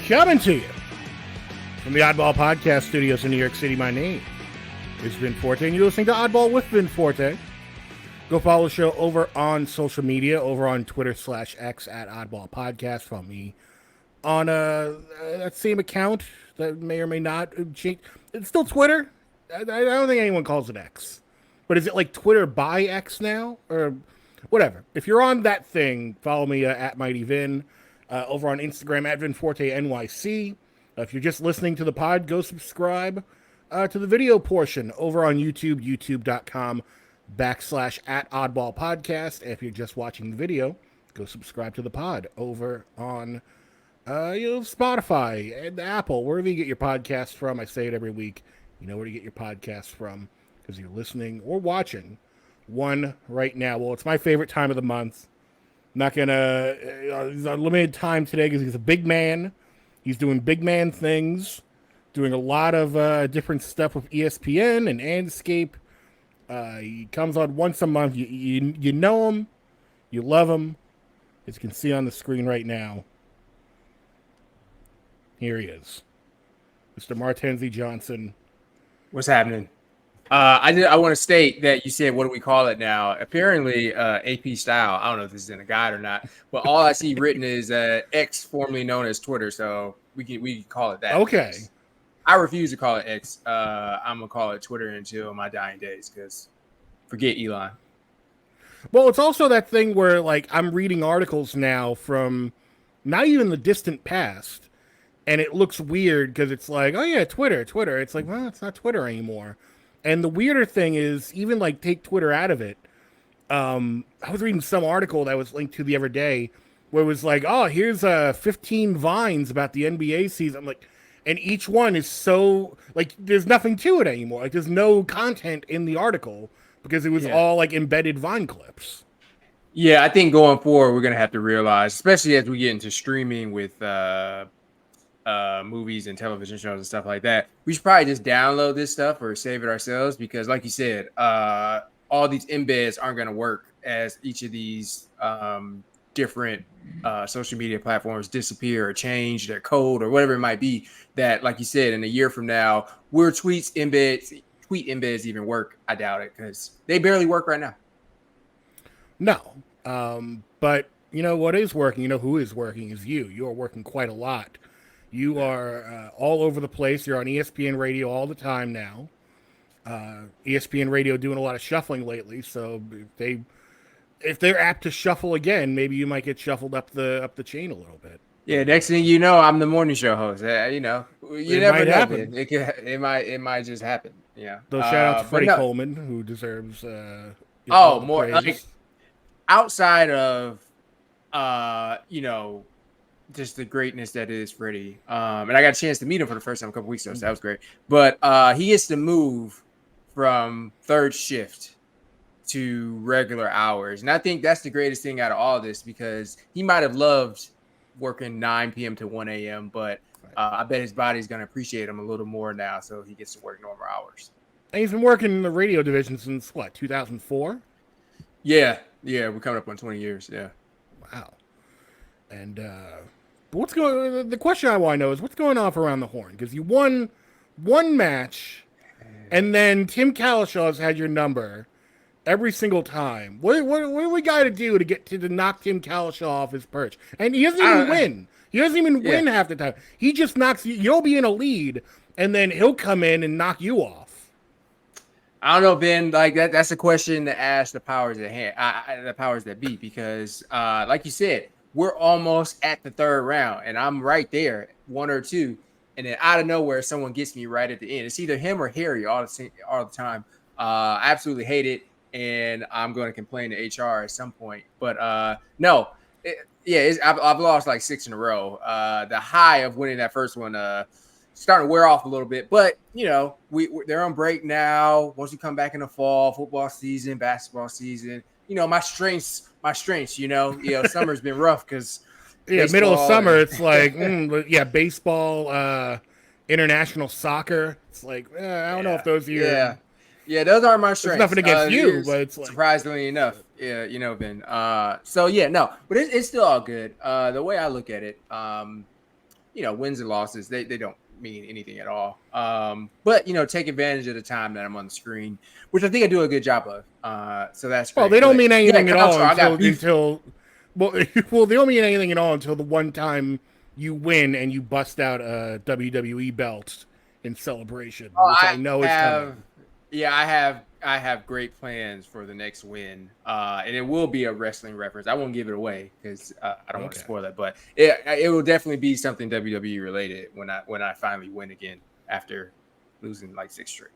Coming to you from the Oddball Podcast Studios in New York City. My name is Vin Forte, and you're listening to Oddball with Vin Forte. Go follow the show over on social media, over on Twitter/X at Oddball Podcast. Follow me on that same account that may or may not change. It's still Twitter. I don't think anyone calls it X. But is it like Twitter by X now? Or whatever. If you're on that thing, follow me at Mighty Vin. Over on Instagram at Vin Forte NYC. If you're just listening to the pod, go subscribe to the video portion over on YouTube, youtube.com/at Oddball Podcast. If you're just watching the video, go subscribe to the pod over on Spotify and Apple, wherever you get your podcasts from. I say it every week. You know where to get your podcasts from because you're listening or watching one right now. Well, it's my favorite time of the month. Not gonna he's on limited time today because he's a big man. He's doing big man things, doing a lot of different stuff with ESPN and Andscape. He comes on once a month. You know him, you love him. As you can see on the screen right now, here he is, Mr. Martenzie Johnson. What's happening? I want to state that you said, what do we call it now? Apparently, AP style. I don't know if this is in a guide or not, but all I see written is X, formerly known as Twitter. So we can call it that. Okay. I refuse to call it X. I'm gonna call it Twitter until my dying days because forget Elon. Well, it's also that thing where like I'm reading articles now from not even the distant past, and it looks weird because it's like, oh yeah, Twitter. It's like, well, it's not Twitter anymore. And the weirder thing is, even like take Twitter out of it. I was reading some article that was linked to the other day where it was like, oh, here's 15 vines about the NBA season. I'm like, and each one is so like, there's nothing to it anymore. Like there's no content in the article because it was all like embedded Vine clips. Yeah, I think going forward, we're going to have to realize, especially as we get into streaming with movies and television shows and stuff like that, we should probably just download this stuff or save it ourselves because like you said, all these embeds aren't going to work as each of these different social media platforms disappear or change their code or whatever it might be. That, like you said, in a year from now, will tweet embeds even work? I doubt it because they barely work right now. No, but you know what is working, you know who is working is you. You are working quite a lot. You are all over the place. You're on ESPN Radio all the time now. ESPN Radio doing a lot of shuffling lately, so if they're apt to shuffle again, maybe you might get shuffled up the chain a little bit. Yeah, next thing you know, I'm the morning show host. You know, you never know. Happen. It might just happen. Yeah. So shout out to Freddie Coleman, who deserves more like, outside of just the greatness that is Freddie. And I got a chance to meet him for the first time a couple weeks ago, so that was great. But he gets to move from third shift to regular hours. And I think that's the greatest thing out of all this because he might have loved working 9 p.m. to 1 a.m., but I bet his body's going to appreciate him a little more now, so he gets to work normal hours. And he's been working in the radio division since, 2004? Yeah, we're coming up on 20 years, yeah. Wow. And the question I want to know is what's going off around the horn? Because you won one match, and then Tim Kalishaw has had your number every single time. What do we got to do to knock Tim Kalishaw off his perch? And he doesn't even win. He doesn't even win half the time. He just knocks you. You'll be in a lead, and then he'll come in and knock you off. I don't know, Ben. Like that's a question to ask the powers at hand, the powers that be, because like you said, we're almost at the third round, and I'm right there, 1 or 2, and then out of nowhere, someone gets me right at the end. It's either him or Harry all the time. I absolutely hate it, and I'm going to complain to HR at some point. But no, I've lost like 6 in a row. The high of winning that first one starting to wear off a little bit, but they're on break now. Once we come back in the fall, football season, basketball season, my strengths. Summer's been rough because middle of summer, it's like baseball, international soccer. It's like I don't know if those are those aren't my strengths. Nothing against you, but it's like, surprisingly enough, Ben. But it's still all good. The way I look at it, wins and losses, they don't mean anything at all. But take advantage of the time that I'm on the screen, which I think I do a good job of. So that's Well, great. they don't But mean yeah, anything at all I got beef. well, well, they don't mean anything at all until the one time you win and you bust out a WWE belt in celebration, Oh, which I I know is have, coming. yeah, I have great plans for the next win, and it will be a wrestling reference. I won't give it away because I don't want to Okay. spoil it, but it will definitely be something WWE related when I finally win again after losing like 6 straight.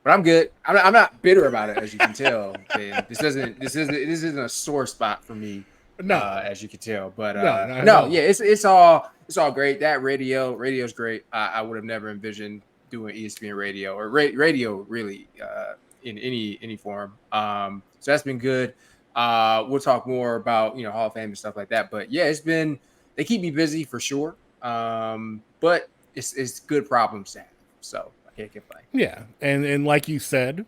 But I'm good. I'm not bitter about it, as you can tell. Ben. This isn't a sore spot for me, No, as you can tell. But no, not at no, all. yeah, it's all great. That radio's great. I would have never envisioned doing ESPN radio or radio really in any form. So that's been good. We'll talk more about Hall of Fame and stuff like that. But yeah, they keep me busy for sure. But it's good problems to have. So I can't complain. Yeah, and like you said,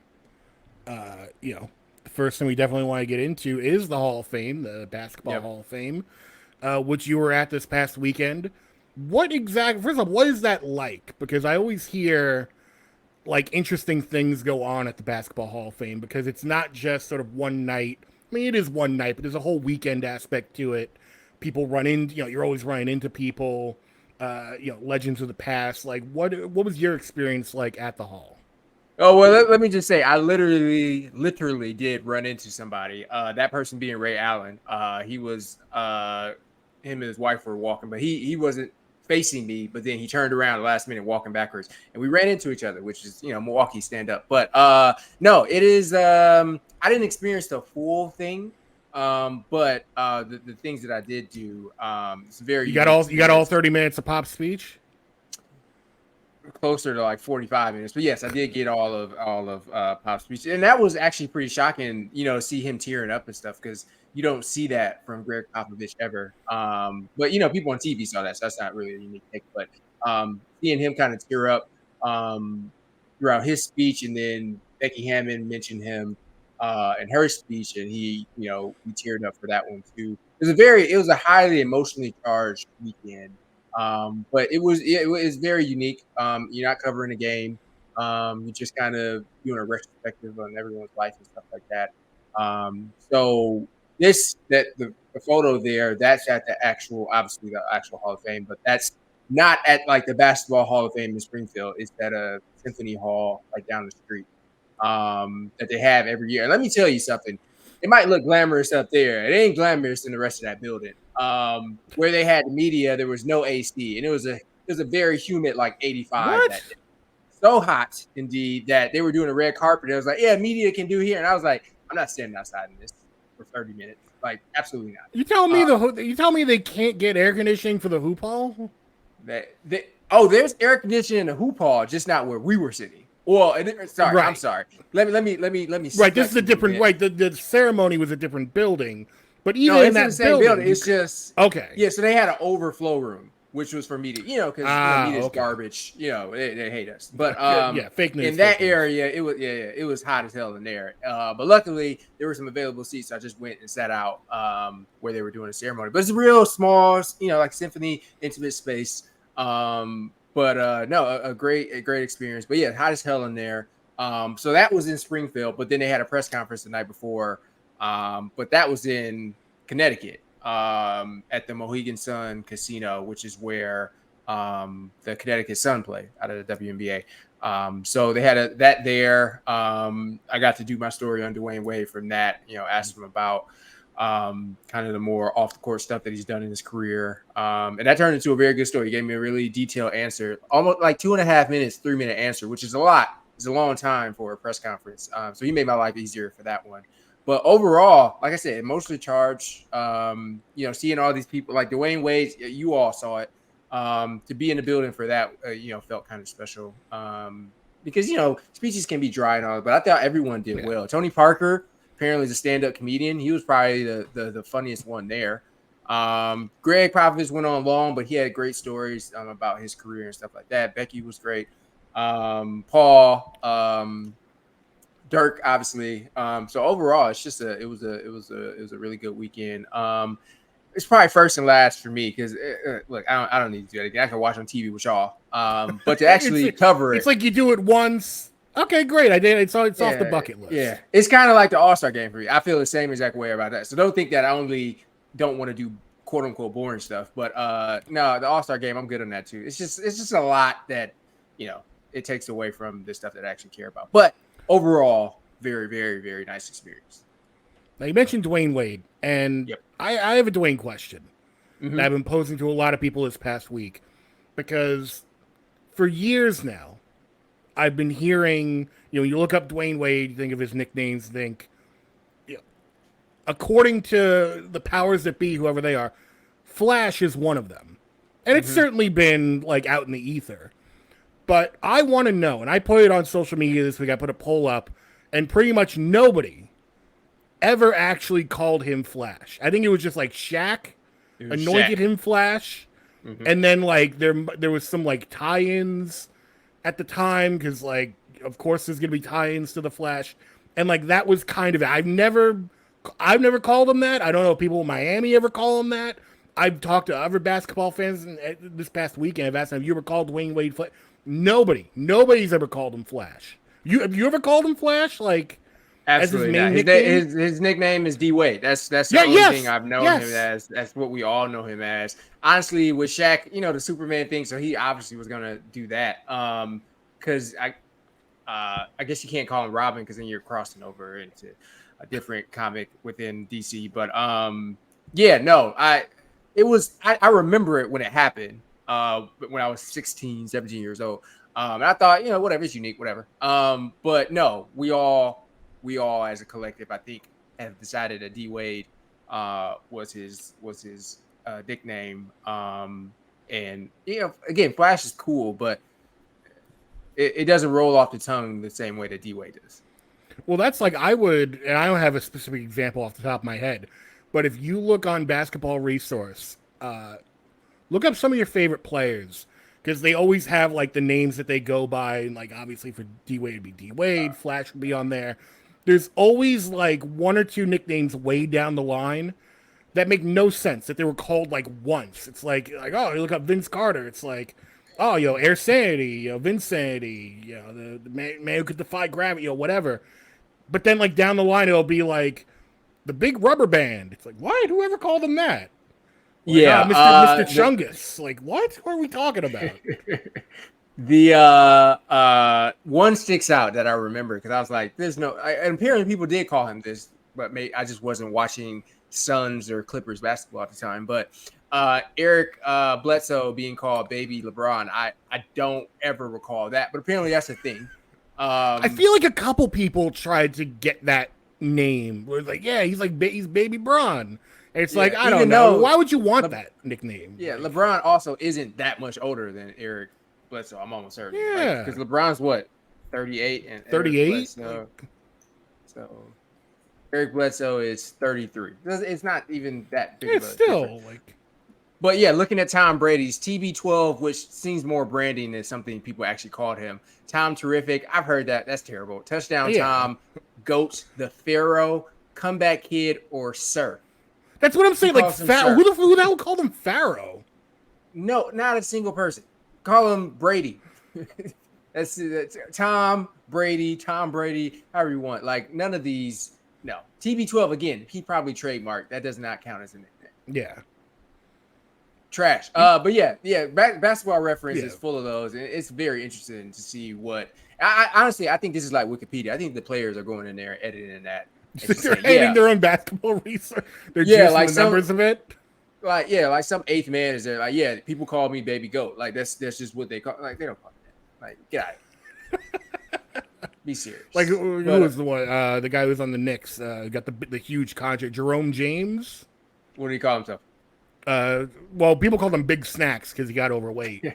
the first thing we definitely want to get into is the Hall of Fame, the Basketball Yep. Hall of Fame, which you were at this past weekend. First of all, what is that like? Because I always hear like interesting things go on at the Basketball Hall of Fame because it's not just sort of one night. I mean, it is one night, but there's a whole weekend aspect to it. People run in, you're always running into people, legends of the past. Like, what was your experience like at the hall? Oh, well, let me just say, I literally did run into somebody. That person being Ray Allen. He was him and his wife were walking, but he wasn't facing me. But then he turned around the last minute, walking backwards, and we ran into each other, which is Milwaukee stand up. But no, it is. I didn't experience the full thing, but the things that I did do, it's a very unique You got all experience. 30 minutes of Pop speech. Closer to like 45 minutes, but yes, I did get all of Pop's speech, and that was actually pretty shocking, see him tearing up and stuff, because you don't see that from Greg Popovich ever. But people on TV saw that, so that's not really a unique take. But seeing him kind of tear up throughout his speech, and then Becky Hammond mentioned him in her speech, and he teared up for that one too. It was a highly emotionally charged weekend. But it was very unique. You're not covering a game. You're just kind of doing a retrospective on everyone's life and stuff like that. So the photo there, that's at obviously the actual Hall of Fame, but that's not at like the Basketball Hall of Fame in Springfield. It's at a Symphony Hall like down the street that they have every year. And let me tell you something. It might look glamorous up there. It ain't glamorous in the rest of that building. Where they had the media, there was no AC, and it was a very humid, like 85 that What? day. So hot indeed that they were doing a red carpet. It was like, yeah, media can do here, and I was like, I'm not standing outside in this for 30 minutes. Like, absolutely not. You tell me they can't get air conditioning for the hoop hall? There's air conditioning in the hoop hall, just not where we were sitting. Well, sorry, Right. I'm sorry. Let me. Right. This is a different. Right. The ceremony was a different building, but No, even in it's in the that same building, building. It's just okay. yeah. So they had an overflow room, which was for media. Because media's Okay. garbage. They hate us. But Yeah, fake news. in that area, it was hot as hell in there. But luckily there were some available seats. So I just went and sat out where they were doing a ceremony. But it's a real small, like symphony, intimate space. But no, a great experience. But yeah, hot as hell in there. So that was in Springfield. But then they had a press conference the night before. But that was in Connecticut at the Mohegan Sun Casino, which is where the Connecticut Sun play out of the WNBA. So they had that there. I got to do my story on Dwayne Wade from that, asked him about kind of the more off the court stuff that he's done in his career. And that turned into a very good story. He gave me a really detailed answer, almost like 2.5 minutes, 3-minute answer, which is a lot. It's a long time for a press conference. So he made my life easier for that one. But overall, like I said, emotionally charged, seeing all these people like Dwayne Wade, you all saw it. To be in the building for that, felt kind of special. Because, speeches can be dry and all, but I thought everyone did well. Tony Parker apparently is a stand-up comedian. He was probably the funniest one there. Greg Popovich went on long, but he had great stories about his career and stuff like that. Becky was great. Paul, Dirk, obviously. So overall, it's just it was a really good weekend. it's probably first and last for me because look, I don't need to do that again. I can watch on TV with y'all. But to actually cover it's like you do it once. Okay, great. I did. It's off the bucket list. Yeah, it's kind of like the All-Star game for me. I feel the same exact way about that. So don't think that I only don't want to do quote unquote boring stuff. But no, the All-Star game, I'm good on that too. It's just a lot that it takes away from the stuff that I actually care about. But overall, very, very, very nice experience. Now you mentioned Dwayne Wade, and I have a Dwayne question that I've been posing to a lot of people this past week, because for years now, I've been hearing, you look up Dwayne Wade, you think of his nicknames, think, according to the powers that be, whoever they are, Flash is one of them. And it's certainly been like out in the ether. But I want to know, and I put it on social media this week, I put a poll up, and pretty much nobody ever actually called him Flash. I think it was just like Shaq anointed him Flash. And then like there was some like tie-ins at the time, because like of course there's gonna be tie-ins to the Flash, and like that was kind of it. I've never called him that. I don't know if people in Miami ever call him that. I've talked to other basketball fans this past weekend. I've asked them, have you ever called Dwayne Wade Flash? Nobody's ever called him Flash. Have you ever called him Flash? Like, absolutely as not. His nickname is D Wade. That's the only thing I've known him as. That's what we all know him as. Honestly, with Shaq, the Superman thing, so he obviously was gonna do that. Because I guess you can't call him Robin, because then you're crossing over into a different comic within DC. But I remember it when it happened. When I was 16, 17 years old. And I thought, whatever, it's unique, whatever. But no, we all as a collective, I think, have decided that D Wade was his nickname. And again, Flash is cool, but it doesn't roll off the tongue the same way that D Wade does. Well, that's like and I don't have a specific example off the top of my head, but if you look on Basketball Resource, look up some of your favorite players, because they always have like the names that they go by, and like obviously for D Wade it'd be D Wade, Flash would be on there. There's always like one or two nicknames way down the line that make no sense, that they were called like once. It's like oh, you look up Vince Carter, it's like, oh, Air Sanity, Vince Sanity, the man who could defy gravity, whatever. But then like down the line it'll be like the Big Rubber Band. It's like, what? Whoever called him that? Like, Mr. Chungus. Like, what are we talking about? The one sticks out that I remember, because I was like, there's no. And apparently people did call him this, but I just wasn't watching Suns or Clippers basketball at the time. But Eric Bledsoe being called Baby LeBron, I don't ever recall that, but apparently that's a thing. I feel like a couple people tried to get that name. Where it's like, yeah, he's Baby Bron. And it's like, I don't know. Why would you want that nickname? Yeah, LeBron also isn't that much older than Eric Bledsoe. I'm almost certain. Yeah. Because LeBron's what, 38? And 38? So Eric Bledsoe is 33. It's not even that big of a difference. But yeah, looking at Tom Brady's TB12, which seems more branding than something people actually called him. Tom Terrific. I've heard that. That's terrible. Touchdown Tom, GOAT, the Pharaoh, Comeback Kid, or Sir. That's what I'm saying. Like, who the hell called him Pharaoh? No, not a single person. Call him Brady. that's Tom Brady, however you want. Like, none of these. No. TB12, again, he probably trademarked. That does not count as a nickname. Yeah. Trash. But yeah. Basketball Reference is full of those, and it's very interesting to see what. I honestly, I think this is like Wikipedia. I think the players are going in there editing that. They're editing their own basketball research. They're juicing the numbers of it. Like some eighth man is there. Like, people call me Baby Goat. Like that's just what they call. Like, they don't call me that. Like, get out of here. Be serious. Like, who was the one? The guy who was on the Knicks, got the huge contract. Jerome James. What do you call himself? Well, people called him Big Snacks because he got overweight.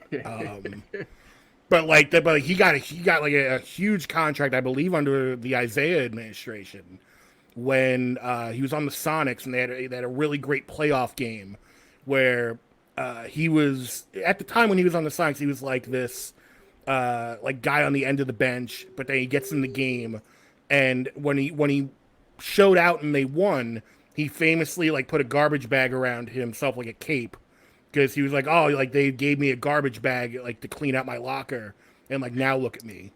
But he got like a huge contract, I believe, under the Isaiah administration, when he was on the Sonics, and they had a really great playoff game where he was, at the time when he was on the Sonics, he was like this like guy on the end of the bench, but then he gets in the game, and when he showed out and they won, he famously like put a garbage bag around himself like a cape because he was like, oh, like they gave me a garbage bag like to clean out my locker, and like now look at me.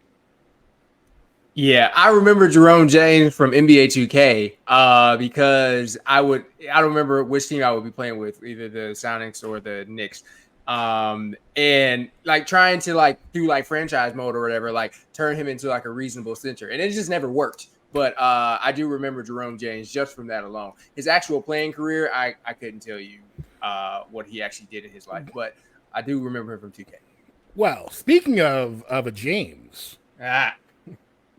Yeah, I remember Jerome James from NBA 2K because I don't remember which team I would be playing with, either the Sonics or the Knicks. And like trying to like do like franchise mode or whatever, like turn him into like a reasonable center. And it just never worked. But I do remember Jerome James just from that alone. His actual playing career, I couldn't tell you what he actually did in his life, but I do remember him from 2K. Well, speaking of a James.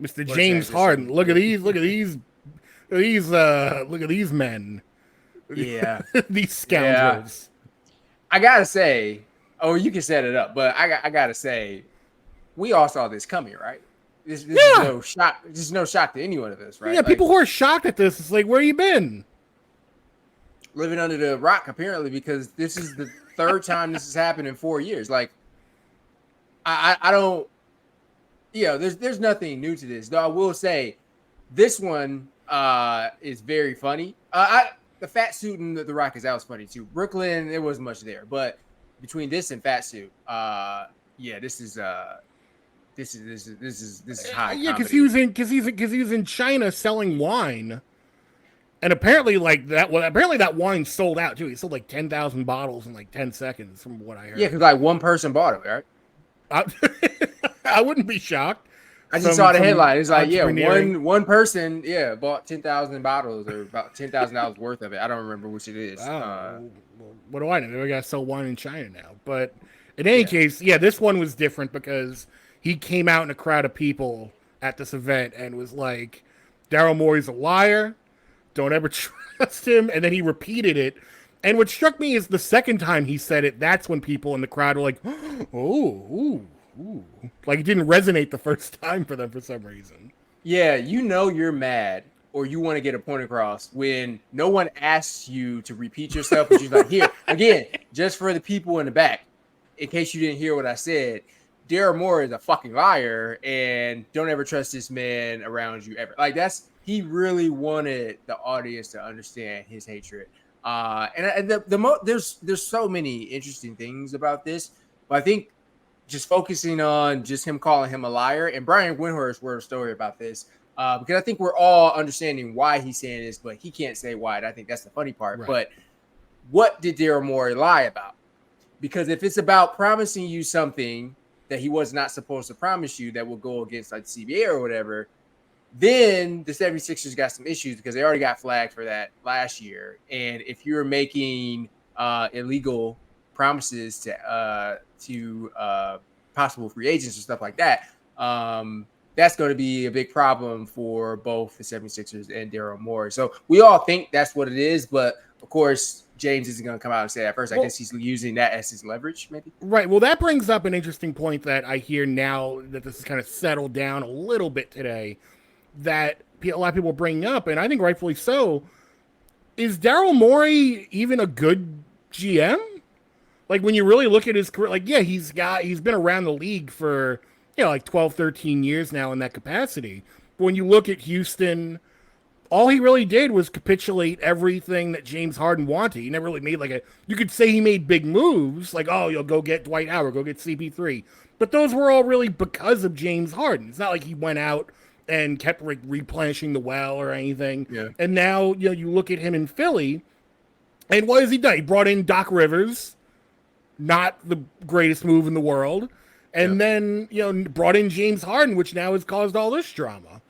Mr. James Harden. Look at these men. Yeah. These scoundrels. Yeah. I gotta say, you can set it up, but I gotta say, we all saw this coming, right? This is no shock. This is no shock to any one of us, right? Yeah, people who are shocked at this, it's like, where you been? Living under the rock, apparently, because this is the third time this has happened in 4 years. Like, I don't. There's nothing new to this, though. I will say, this one is very funny. The fat suit and the Rock is out was funny too. Brooklyn, there wasn't much there, but between this and fat suit, this is high. Yeah, because he was in China selling wine, and apparently that wine sold out too. He sold like 10,000 bottles in like 10 seconds, from what I heard. Yeah, because like one person bought it, right? I wouldn't be shocked. I just saw the headline. It's like, one person, bought 10,000 bottles or about $10,000 worth of it. I don't remember which it is. What do I know? Maybe I gotta sell wine in China now. But in any case, this one was different because he came out in a crowd of people at this event and was like, Daryl Morey's a liar. Don't ever trust him. And then he repeated it. And what struck me is the second time he said it, that's when people in the crowd were like, ooh. Like it didn't resonate the first time for them for some reason. Yeah, you're mad or you want to get a point across when no one asks you to repeat yourself, but you're like, here, again, just for the people in the back, in case you didn't hear what I said, Daryl Morey is a fucking liar and don't ever trust this man around you ever. Like he really wanted the audience to understand his hatred. There's so many interesting things about this, but I think just focusing on just him calling him a liar, and Brian Windhorst wrote a story about this because I think we're all understanding why he's saying this, but he can't say why. And I think that's the funny part. Right. But what did Daryl Morey lie about? Because if it's about promising you something that he was not supposed to promise you that will go against like CBA or whatever, then the 76ers got some issues because they already got flagged for that last year. And if you're making illegal promises to possible free agents and stuff like that, that's going to be a big problem for both the 76ers and Daryl Morey. So we all think that's what it is, but of course James isn't going to come out and say that first. I guess he's using that as his leverage, maybe. Right. Well, that brings up an interesting point that I hear now that this has kind of settled down a little bit today, that a lot of people are bringing up, and I think rightfully so. Is Daryl Morey even a good GM? Like when you really look at his career, like, he's been around the league for, like 12, 13 years now in that capacity. But when you look at Houston, all he really did was capitulate everything that James Harden wanted. He never really made you could say he made big moves, like, you'll go get Dwight Howard, go get CP3. But those were all really because of James Harden. It's not like he went out and kept replenishing the well or anything. Yeah. And now, you look at him in Philly, and what has he done? He brought in Doc Rivers, not the greatest move in the world, and then, brought in James Harden, which now has caused all this drama.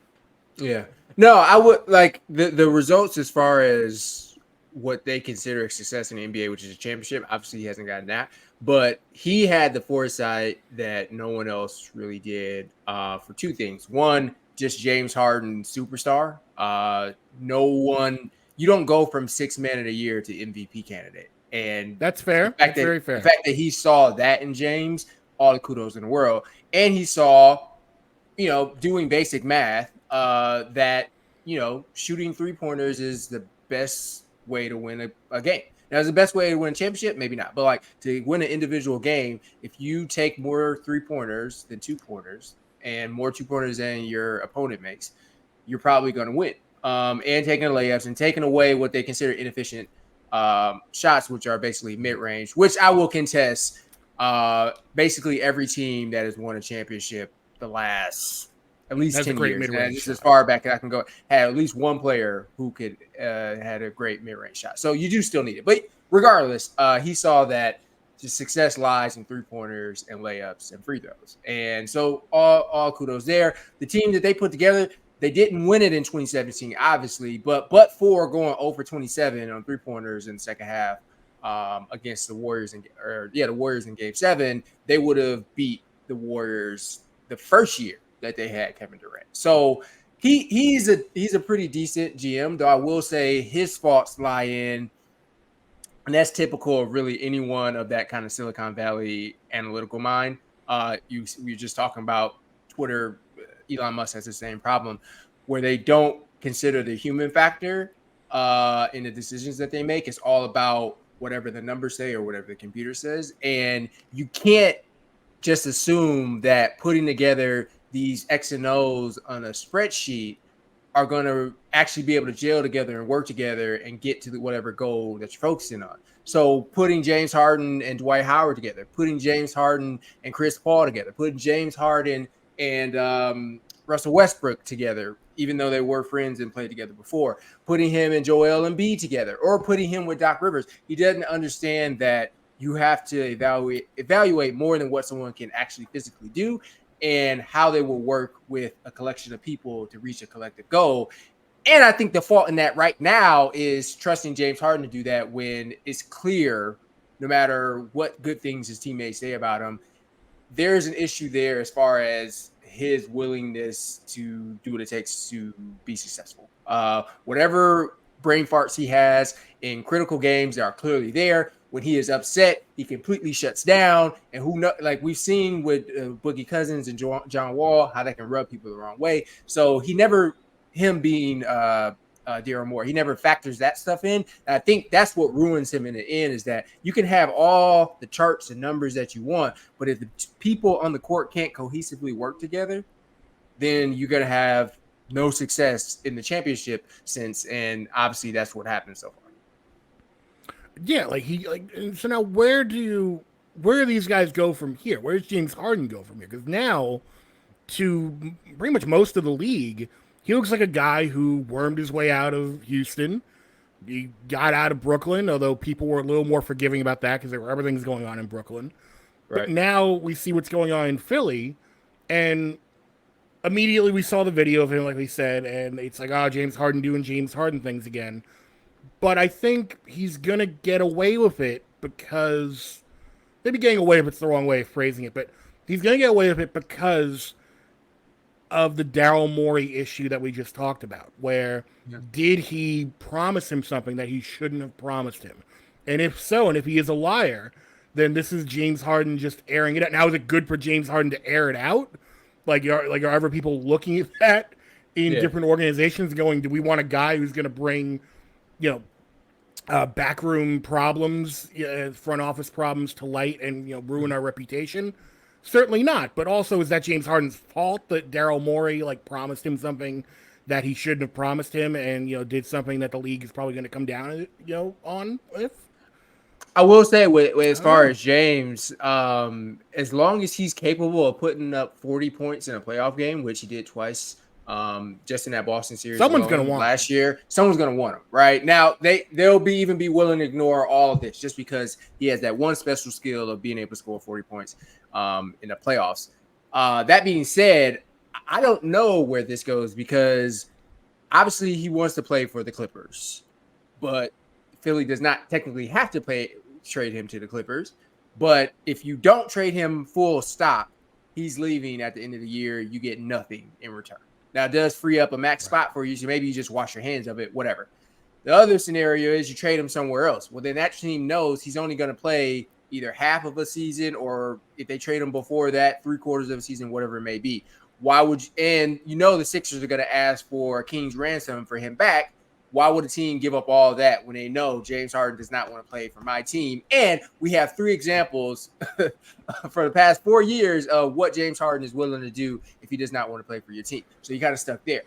Yeah. No, I would like the results as far as what they consider a success in the NBA, which is a championship. Obviously, he hasn't gotten that, but he had the foresight that no one else really did for two things. One, just James Harden superstar. You don't go from 6 man in a year to MVP candidate. And that's fair. That's very fair. The fact that he saw that in James, all the kudos in the world. And he saw, doing basic math, that, shooting 3-pointers is the best way to win a game. Now, is the best way to win a championship? Maybe not. But to win an individual game, if you take more 3-pointers than 2-pointers and more 2-pointers than your opponent makes, you're probably going to win. and taking layups and taking away what they consider inefficient shots, which are basically mid-range, which I will contest. Basically every team that has won a championship the last at least That's 10 a great years, and mid-range just shot. as far back as I can go, had at least one player who could had a great mid-range shot. So you do still need it. But regardless, he saw that just success lies in three-pointers and layups and free throws. And so all kudos there. The team that they put together, they didn't win it in 2017, obviously, but for going over 27 on three-pointers in the second half against the Warriors the Warriors in Game 7, they would have beat the Warriors the first year that they had Kevin Durant. So he's a pretty decent GM, though I will say his faults lie in, and that's typical of really anyone of that kind of Silicon Valley analytical mind. We were just talking about Twitter. Elon Musk has the same problem where they don't consider the human factor in the decisions that they make. It's all about whatever the numbers say or whatever the computer says. And you can't just assume that putting together these X and O's on a spreadsheet are going to actually be able to gel together and work together and get to whatever goal that you're focusing on. So putting James Harden and Dwight Howard together, putting James Harden and Chris Paul together, putting James Harden and Russell Westbrook together, even though they were friends and played together before, putting him and Joel Embiid together, or putting him with Doc Rivers. He doesn't understand that you have to evaluate more than what someone can actually physically do, and how they will work with a collection of people to reach a collective goal. And I think the fault in that right now is trusting James Harden to do that when it's clear, no matter what good things his teammates say about him, there's an issue there as far as his willingness to do what it takes to be successful. Whatever brain farts he has in critical games, they are clearly there. When he is upset, he completely shuts down. And who know, like we've seen with Boogie Cousins and John Wall, how that can rub people the wrong way. So him being Daryl Morey, he never factors that stuff in. And I think that's what ruins him in the end, is that you can have all the charts and numbers that you want, but if the people on the court can't cohesively work together, then you're going to have no success in the championship sense. And obviously that's what happened so far. Yeah, so now where do these guys go from here? Where does James Harden go from here? Because now, to pretty much most of the league, he looks like a guy who wormed his way out of Houston. He got out of Brooklyn, although people were a little more forgiving about that because everything's going on in Brooklyn. Right. But now we see what's going on in Philly, and immediately we saw the video of him, like we said, and it's like, James Harden doing James Harden things again. But I think he's going to get away with it because, maybe getting away with it's the wrong way of phrasing it, but he's going to get away with it because of the Daryl Morey issue that we just talked about, where did he promise him something that he shouldn't have promised him? And if so, and if he is a liar, then this is James Harden just airing it out. Now, is it good for James Harden to air it out? Are ever people looking at that in different organizations going, do we want a guy who's going to bring backroom problems, front office problems to light and, ruin our reputation? Certainly not. But also, is that James Harden's fault that Daryl Morey, promised him something that he shouldn't have promised him and, did something that the league is probably going to come down, on with? I will say with as far as James, as long as he's capable of putting up 40 points in a playoff game, which he did twice, just in that Boston series, someone's going to want last year. Someone's going to want him, right? Now they'll even be willing to ignore all of this just because he has that one special skill of being able to score 40 points in the playoffs. That being said, I don't know where this goes because obviously he wants to play for the Clippers, but Philly does not technically have to trade him to the Clippers. But if you don't trade him full stop, he's leaving at the end of the year. You get nothing in return. Now, it does free up a max spot for you, so maybe you just wash your hands of it, whatever. The other scenario is you trade him somewhere else. Well, then that team knows he's only going to play either half of a season, or if they trade him before that, 3/4 of a season, whatever it may be. Why would you? And the Sixers are going to ask for a king's ransom for him back. Why would a team give up all that when they know James Harden does not want to play for my team? And we have 3 examples for the past 4 years of what James Harden is willing to do if he does not want to play for your team. So you kind of stuck there.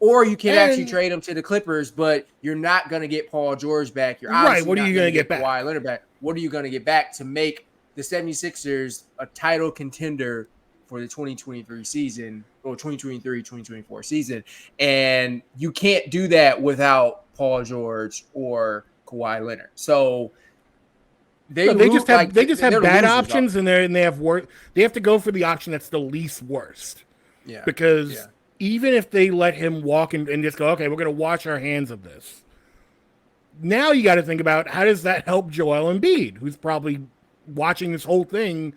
Or you can actually And trade him to the Clippers, but you're not going to get Paul George back. You're right, obviously what are not you going going to to get get back? Kawhi Leonard back. What are you going to get back to make the 76ers a title contender for the 2023 season or 2023-2024 season? And you can't do that without Paul George or Kawhi Leonard. So No, they just have they're the bad losers off. options, and they have work. They have to go for the option that's the least worst. Yeah. Because even if they let him walk and just go, okay, we're going to wash our hands of this. Now you got to think about how does that help Joel Embiid, who's probably watching this whole thing,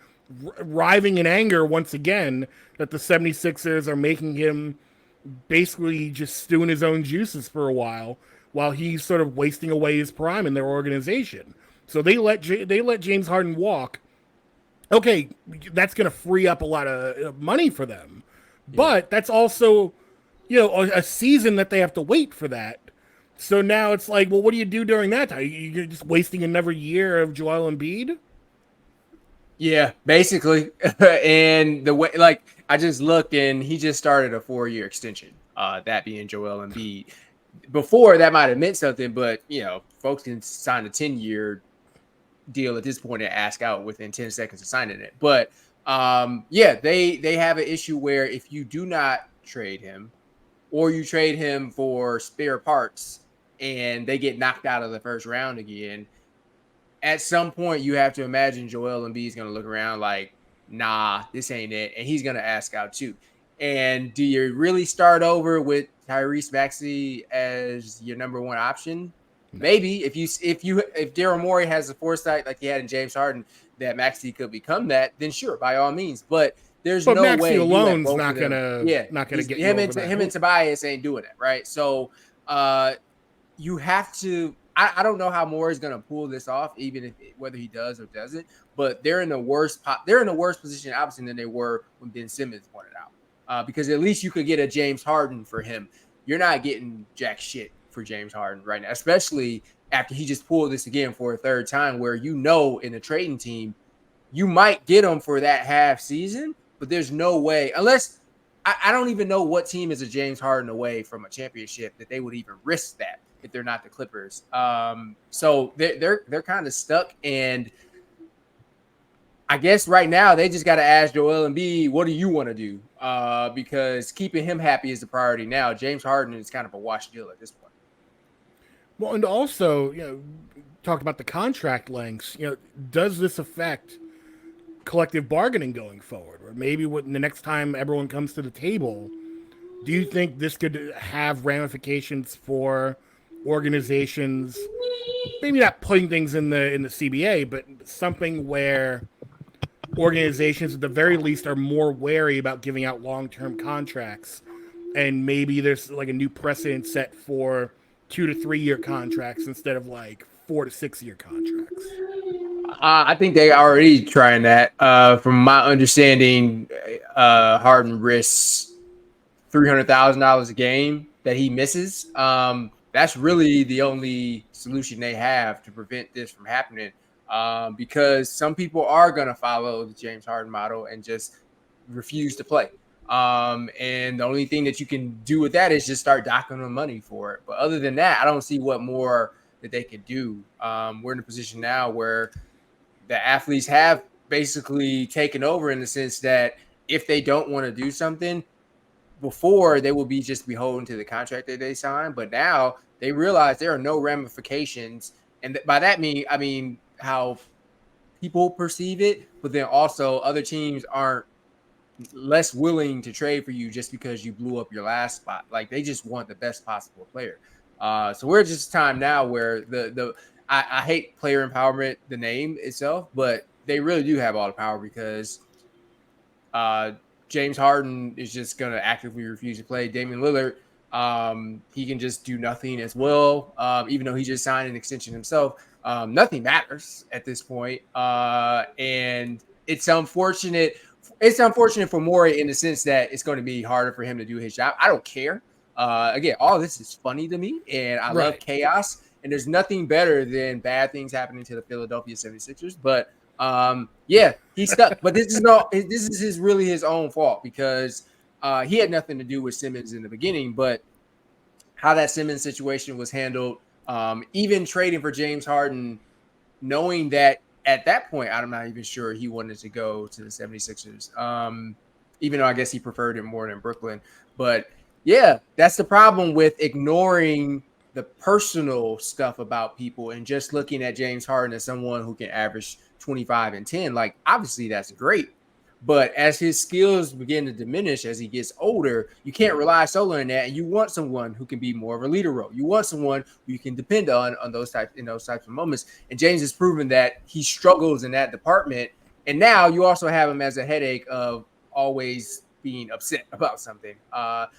writhing in anger once again that the 76ers are making him basically just stew in his own juices for a while he's sort of wasting away his prime in their organization. So they let James Harden walk. Okay, that's going to free up a lot of money for them. But that's also, a season that they have to wait for that. So now it's like, well, what do you do during that time? You're just wasting another year of Joel Embiid? Yeah, basically. And the way, like, I just looked and he just started a 4-year extension, that being Joel Embiid. Before, that might have meant something, but, folks can sign a 10-year deal at this point and ask out within 10 seconds of signing it. But they have an issue where if you do not trade him or you trade him for spare parts and they get knocked out of the first round again, at some point you have to imagine Joel Embiid is going to look around like, nah, this ain't it. And he's going to ask out too. And do you really start over with Tyrese Maxey as your number one option? Maybe if Daryl Morey has the foresight like he had in James Harden that Maxey could become that, then sure, by all means. But there's no Maxey way alone's not gonna get you over that him and Tobias ain't doing it, right? So you have to. I don't know how Morey's gonna pull this off, even if whether he does or doesn't. But they're in the worst position, obviously, than they were when Ben Simmons wanted out. Because at least you could get a James Harden for him. You're not getting jack shit for James Harden right now, especially after he just pulled this again for a third time, where in the trading team, you might get him for that half season, but there's no way, unless I don't even know what team is a James Harden away from a championship that they would even risk that if they're not the Clippers. So they're kind of stuck, and I guess right now they just got to ask Joel Embiid, what do you want to do? Because keeping him happy is the priority now. James Harden is kind of a wash deal at this point. Well, and also, talked about the contract lengths. Does this affect collective bargaining going forward? Or maybe the next time everyone comes to the table, do you think this could have ramifications for organizations? Maybe not putting things in the CBA, but something where organizations at the very least are more wary about giving out long-term contracts, and maybe there's like a new precedent set for 2 to 3 year contracts instead of like 4 to 6 year contracts. I think they already trying that. From my understanding, Harden risks $300,000 a game that he misses. That's really the only solution they have to prevent this from happening. Because some people are going to follow the James Harden model and just refuse to play. And the only thing that you can do with that is just start docking them money for it. But other than that, I don't see what more that they could do. We're in a position now where the athletes have basically taken over in the sense that if they don't want to do something, before they will be just beholden to the contract that they sign. But now they realize there are no ramifications. And by that I mean how people perceive it, but then also other teams aren't less willing to trade for you just because you blew up your last spot. Like they just want the best possible player. So we're just time now where I hate player empowerment, the name itself, but they really do have all the power because James Harden is just going to actively refuse to play. Damian Lillard, he can just do nothing as well, even though he just signed an extension himself. Nothing matters at this point. And it's unfortunate. It's unfortunate for Morey in the sense that it's going to be harder for him to do his job. I don't care. Again, all this is funny to me, and I love chaos. And there's nothing better than bad things happening to the Philadelphia 76ers. But he's stuck. But this is really his own fault because he had nothing to do with Simmons in the beginning. But how that Simmons situation was handled, even trading for James Harden, knowing that at that point, I'm not even sure he wanted to go to the 76ers. Even though I guess he preferred it more than Brooklyn. But yeah, that's the problem with ignoring the personal stuff about people and just looking at James Harden as someone who can average 25 and 10. Like, obviously that's great. But as his skills begin to diminish as he gets older, you can't rely solely on that. And you want someone who can be more of a leader role. You want someone who you can depend on those types of moments. And James has proven that he struggles in that department. And now you also have him as a headache of always being upset about something.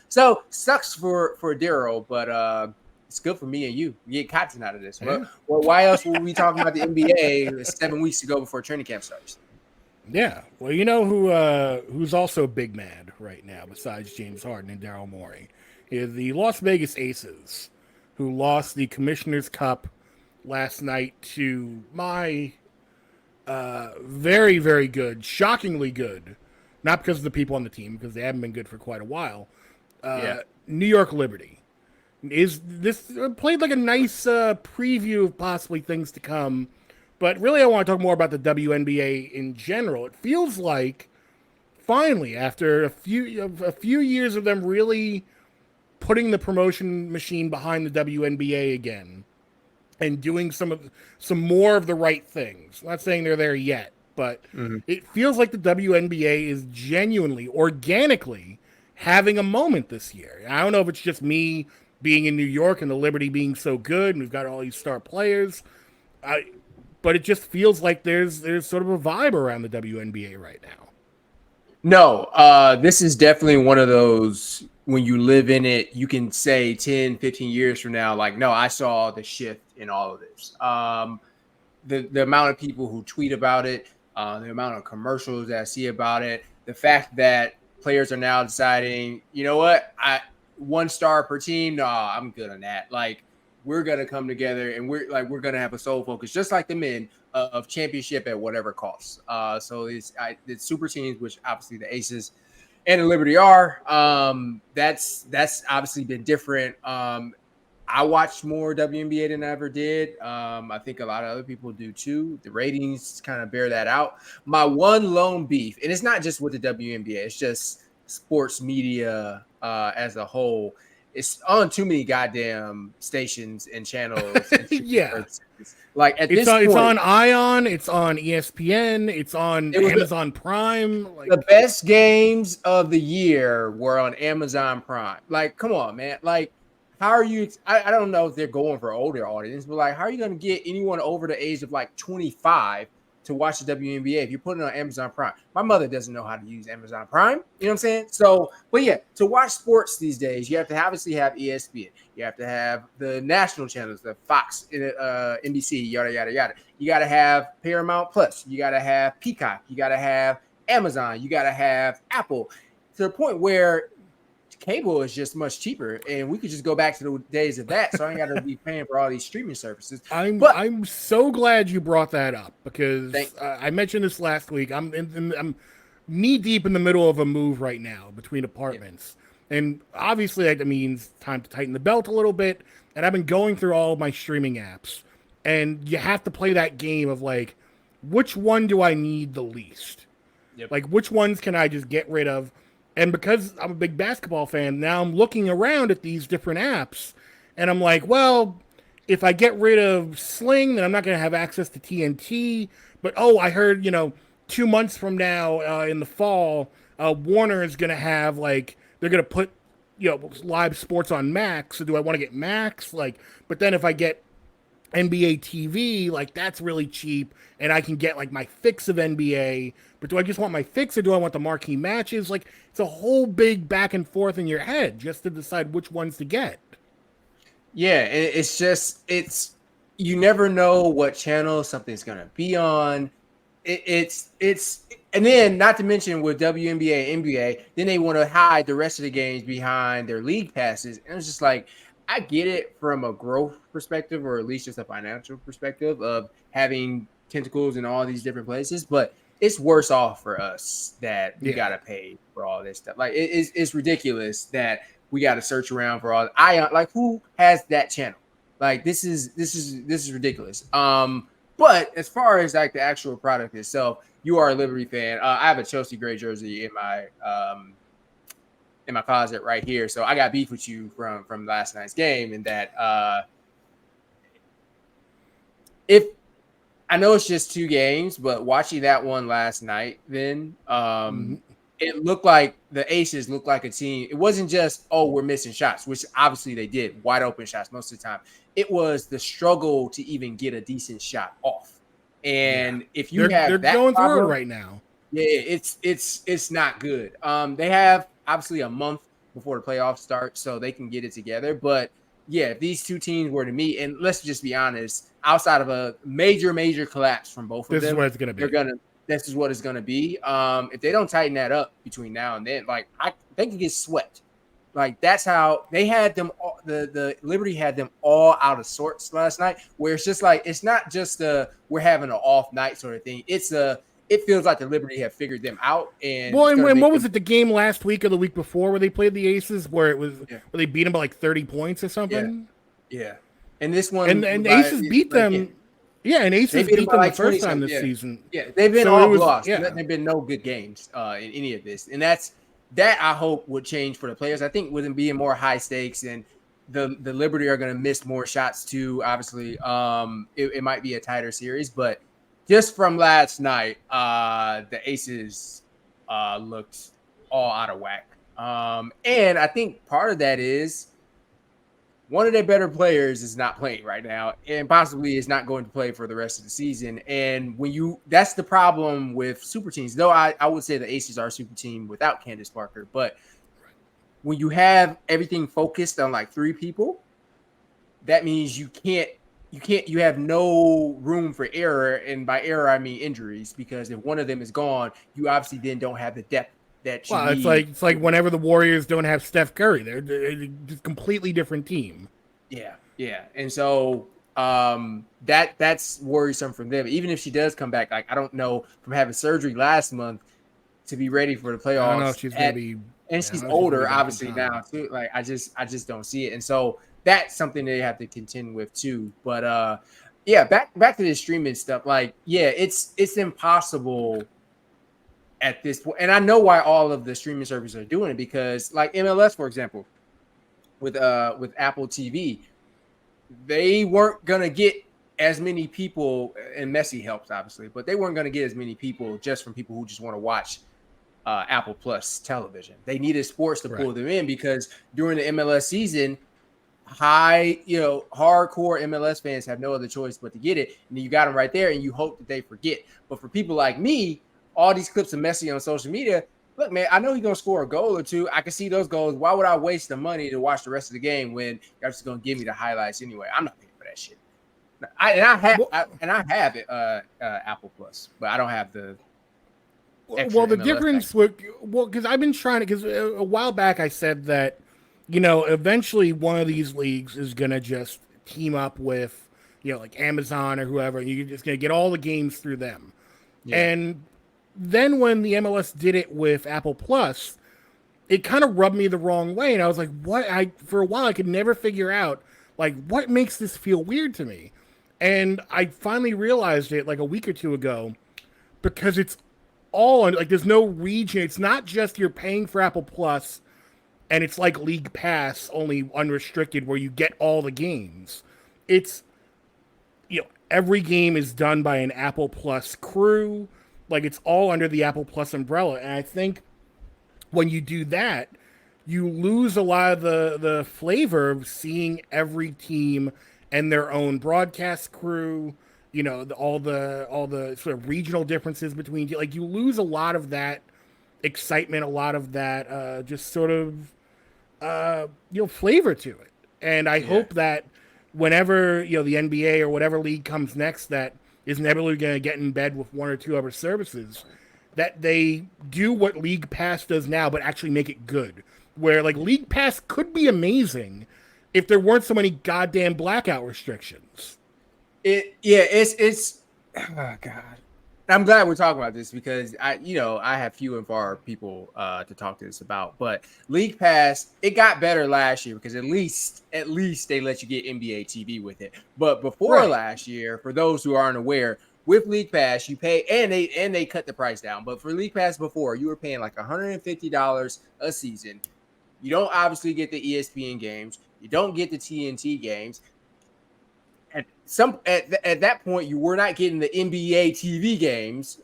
So sucks for Daryl, but it's good for me and you. We get content out of this. Yeah. Well, why else were we talking about the NBA 7 weeks ago before training camp starts? Yeah, well, you know who's also big mad right now besides James Harden and Daryl Morey is the Las Vegas Aces, who lost the Commissioner's Cup last night to my very, very good, shockingly good, not because of the people on the team, because they haven't been good for quite a while, New York Liberty. Is this played like a nice preview of possibly things to come. But really, I want to talk more about the WNBA in general. It feels like, finally, after a few years of them really putting the promotion machine behind the WNBA again and doing some more of the right things. I'm not saying they're there yet, but it feels like the WNBA is genuinely, organically having a moment this year. I don't know if it's just me being in New York and the Liberty being so good, and we've got all these star players. But it just feels like there's sort of a vibe around the WNBA right now. No, this is definitely one of those, when you live in it, you can say 10, 15 years from now, like, no, I saw the shift in all of this. The amount of people who tweet about it, the amount of commercials that I see about it, the fact that players are now deciding, you know what, 1 star per team, no, I'm good on that. Like, we're going to come together and we're going to have a sole focus, just like the men, of championship at whatever cost. So it's super teams, which obviously the Aces and the Liberty are. That's obviously been different. I watched more WNBA than I ever did. I think a lot of other people do too. The ratings kind of bear that out. My one lone beef, and it's not just with the WNBA, it's just sports media as a whole. It's on too many goddamn stations and channels. And yeah. Like it's this point, it's on Ion, it's on ESPN, it's on Amazon Prime. Like, the best games of the year were on Amazon Prime. Like, come on, man. Like, how are you? I don't know if they're going for older audience, but like, how are you going to get anyone over the age of like 25 to watch the WNBA if you're putting it on Amazon Prime? My mother doesn't know how to use Amazon Prime. You know what I'm saying? So, but yeah, to watch sports these days, you have to obviously have ESPN. You have to have the national channels, the Fox, NBC, yada, yada, yada. You got to have Paramount Plus. You got to have Peacock. You got to have Amazon. You got to have Apple, to the point where cable is just much cheaper, and we could just go back to the days of that. So I ain't got to be paying for all these streaming services. I'm so glad you brought that up, because I mentioned this last week. I'm knee deep in the middle of a move right now between apartments, and obviously that means time to tighten the belt a little bit. And I've been going through all of my streaming apps, and you have to play that game of like, which one do I need the least? Like, which ones can I just get rid of? And because I'm a big basketball fan, now I'm looking around at these different apps, and I'm like, well, if I get rid of Sling, then I'm not going to have access to TNT. But, I heard, 2 months from now in the fall, Warner is going to have, like, they're going to put, live sports on Max. So do I want to get Max? Like, but then if I get NBA TV, like, that's really cheap, and I can get like my fix of NBA. But do I just want my fix, or do I want the marquee matches? Like, it's a whole big back and forth in your head just to decide which ones to get. Yeah, it's just, you never know what channel something's gonna be on. It's and then, not to mention with WNBA and NBA, then they want to hide the rest of the games behind their league passes, and it's just like, I get it from a growth perspective, or at least just a financial perspective of having tentacles in all these different places, but it's worse off for us that we gotta pay for all this stuff. Like, it's ridiculous that we got to search around for all. Like who has that channel? Like this is ridiculous. But as far as like the actual product itself, you are a Liberty fan. I have a Chelsea Gray jersey in my closet right here. So I got beef with you from last night's game, and that if I know it's just 2 games, but watching that one last night, then it looked like the Aces looked like a team. It wasn't just, oh, we're missing shots, which obviously they did, wide open shots most of the time. It was the struggle to even get a decent shot off. And if you they're that going problem, through it right now. yeah, it's not good. They have obviously a month before the playoffs start, so they can get it together. But yeah, if these 2 teams were to meet, and let's just be honest, outside of a major collapse from both of them, this is what it's gonna be. This is what it's gonna be. If they don't tighten that up between now and then, like they can get swept. Like that's how they had them. The Liberty had them all out of sorts last night. Where it's just like it's not just we're having an off night sort of thing. It feels like the Liberty have figured them out. And what was it? The game last week or the week before where they played the Aces, where where they beat them by like 30 points or something. Yeah. And this one, and the Aces beat them. Yeah, and Aces beat them the first time this season. Yeah, they've been all lost. Yeah. There've been no good games in any of this, and that I hope would change for the players. I think with them being more high stakes and the Liberty are going to miss more shots too. Obviously, it might be a tighter series, but just from last night, the Aces looked all out of whack. And I think part of that is one of their better players is not playing right now and possibly is not going to play for the rest of the season. And that's the problem with super teams, though I would say the Aces are a super team without Candace Parker. But when you have everything focused on like 3 people, that means you have no room for error. And by error, I mean injuries, because if one of them is gone, you obviously then don't have the depth that you need. It's like whenever the Warriors don't have Steph Curry, they're just a completely different team. Yeah. And so that's worrisome from them. Even if she does come back, like I don't know, from having surgery last month to be ready for the playoffs. I don't know if she's gonna be, and she's older, obviously now too. Like I just don't see it. And so that's something they have to contend with too. But back to the streaming stuff. Like, it's impossible at this point. And I know why all of the streaming services are doing it, because like MLS, for example, with Apple TV, they weren't gonna get as many people, and Messi helps obviously, but they weren't gonna get as many people just from people who just want to watch Apple Plus television. They needed sports to pull them in, because during the MLS season, hardcore MLS fans have no other choice but to get it. And you got them right there, and you hope that they forget. But for people like me, all these clips of Messi on social media, look, man, I know he's going to score a goal or two. I can see those goals. Why would I waste the money to watch the rest of the game when you're just going to give me the highlights anyway? I'm not paying for that shit. I have it, Apple Plus, but I don't have the extra the MLS difference because I've been trying to, because a while back I said that, eventually one of these leagues is going to just team up with, like Amazon or whoever, and you're just going to get all the games through them. Yeah. And then when the MLS did it with Apple Plus, it kind of rubbed me the wrong way. And I was like, for a while, I could never figure out, like, what makes this feel weird to me? And I finally realized it like a week or two ago, because it's all, like, there's no region. It's not just you're paying for Apple Plus and it's like League Pass, only unrestricted, where you get all the games. It's, every game is done by an Apple Plus crew. Like, it's all under the Apple Plus umbrella. And I think when you do that, you lose a lot of the flavor of seeing every team and their own broadcast crew, all the sort of regional differences between, like, you lose a lot of that excitement, a lot of that just sort of flavor to it. And I hope that whenever, the NBA or whatever league comes next that is inevitably going to get in bed with one or two other services, that they do what League Pass does now, but actually make it good. Where, like, League Pass could be amazing if there weren't so many goddamn blackout restrictions. It's oh God. I'm glad we're talking about this because I have few and far people to talk to this about. But League Pass, it got better last year because at least they let you get NBA TV with it. But before last year, for those who aren't aware, with League Pass, you pay and they cut the price down. But for League Pass before, you were paying like $150 a season. You don't obviously get the ESPN games. You don't get the TNT games. At that point, you were not getting the NBA TV games,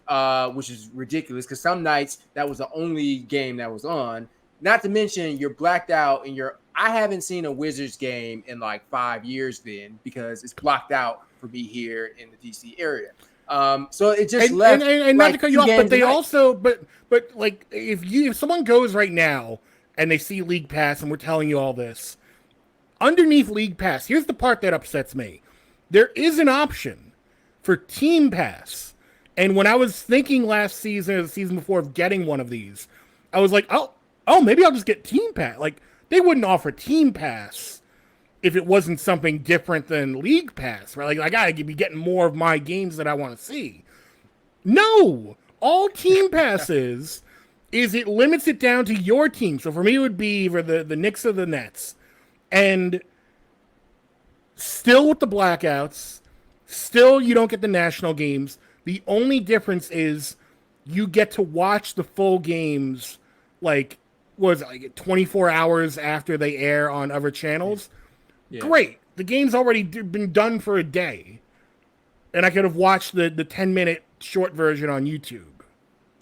which is ridiculous because some nights that was the only game that was on. Not to mention you're blacked out and I haven't seen a Wizards game in like 5 years then because it's blocked out for me here in the DC area. So it just left and not to cut you off, but they also but like if someone goes right now and they see League Pass and we're telling you all this, underneath League Pass, here's the part that upsets me. There is an option for Team Pass. And when I was thinking last season or the season before of getting one of these, I was like, oh, maybe I'll just get Team Pass. Like, they wouldn't offer Team Pass if it wasn't something different than League Pass, right? Like, I gotta be getting more of my games that I want to see. No! All Team Pass is it limits it down to your team. So for me, it would be for the Knicks or the Nets. And still with the blackouts, still you don't get the national games. The only difference is you get to watch the full games like 24 hours after they air on other channels. Yeah. Great. The game's already been done for a day. And I could have watched the 10-minute short version on YouTube.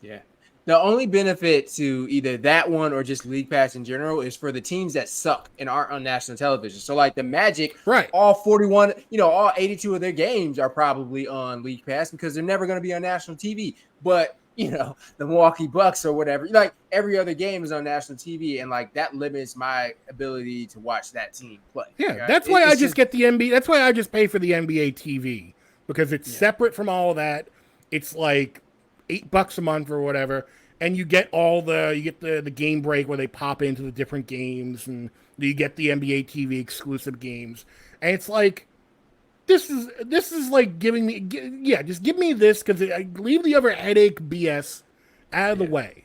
Yeah. The only benefit to either that one or just League Pass in general is for the teams that suck and aren't on national television. So like the Magic, all 41, all 82 of their games are probably on League Pass because they're never going to be on national TV. But, the Milwaukee Bucks or whatever, like every other game is on national TV. And like that limits my ability to watch that team play. Yeah, right? That's why I just get the NBA. That's why I just pay for the NBA TV because it's separate from all of that. It's like $8 a month or whatever, and you get the game break where they pop into the different games, and you get the NBA TV exclusive games, and it's like this is like giving me just give me this because I leave the other headache BS out of the way.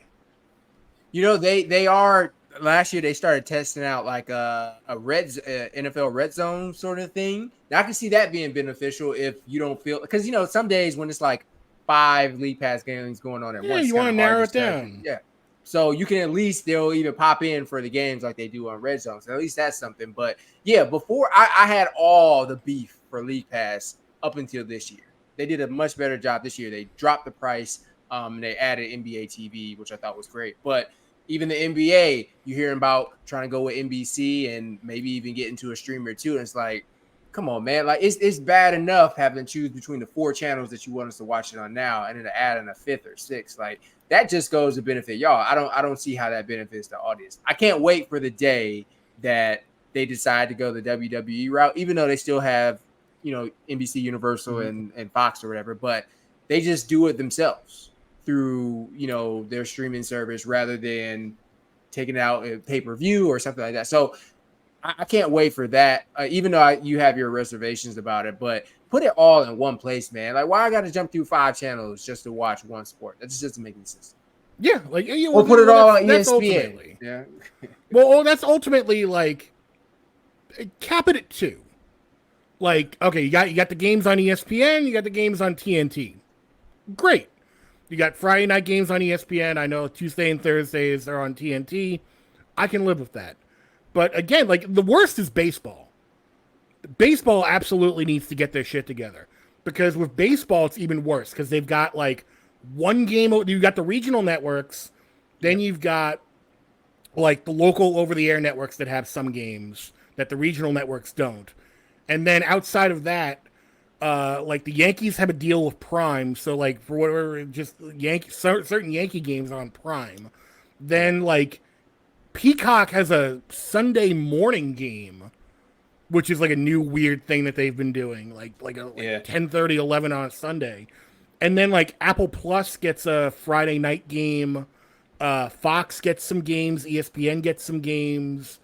They are last year they started testing out like a NFL red zone sort of thing. Now I can see that being beneficial if you don't feel because some days when it's like 5 League Pass games going on at once. Yeah, you want to narrow it down. Yeah. So you can at least they'll either pop in for the games like they do on Red Zone. So at least that's something. But yeah, before I had all the beef for League Pass up until this year. They did a much better job this year. They dropped the price. And they added NBA TV, which I thought was great. But even the NBA, you're hearing about trying to go with NBC and maybe even get into a streamer too. And it's like, come on, man. Like it's bad enough having to choose between the 4 channels that you want us to watch it on now and then to add in a 5th or 6th. Like that just goes to benefit y'all. I don't see how that benefits the audience. I can't wait for the day that they decide to go the WWE route, even though they still have, NBC Universal and Fox or whatever, but they just do it themselves through, their streaming service rather than taking it out a pay-per-view or something like that. So I can't wait for that, even though you have your reservations about it, but put it all in one place, man. Like, why I got to jump through 5 channels just to watch one sport? That just doesn't make any sense. Yeah. Or put it all on ESPN. Yeah. Well, that's ultimately like cap it at 2. Like, okay, you got the games on ESPN, you got the games on TNT. Great. You got Friday night games on ESPN. I know Tuesday and Thursdays are on TNT. I can live with that. But again, like the worst is baseball. Baseball absolutely needs to get their shit together because with baseball, it's even worse because they've got like one game. You've got the regional networks. Then you've got like the local over-the-air networks that have some games that the regional networks don't. And then outside of that, like the Yankees have a deal with Prime. So like for whatever, just certain Yankee games on Prime. Then like Peacock has a Sunday morning game, which is like a new weird thing that they've been doing, like 10:30, 11 on a Sunday. And then like Apple Plus gets a Friday night game. Fox gets some games. ESPN gets some games.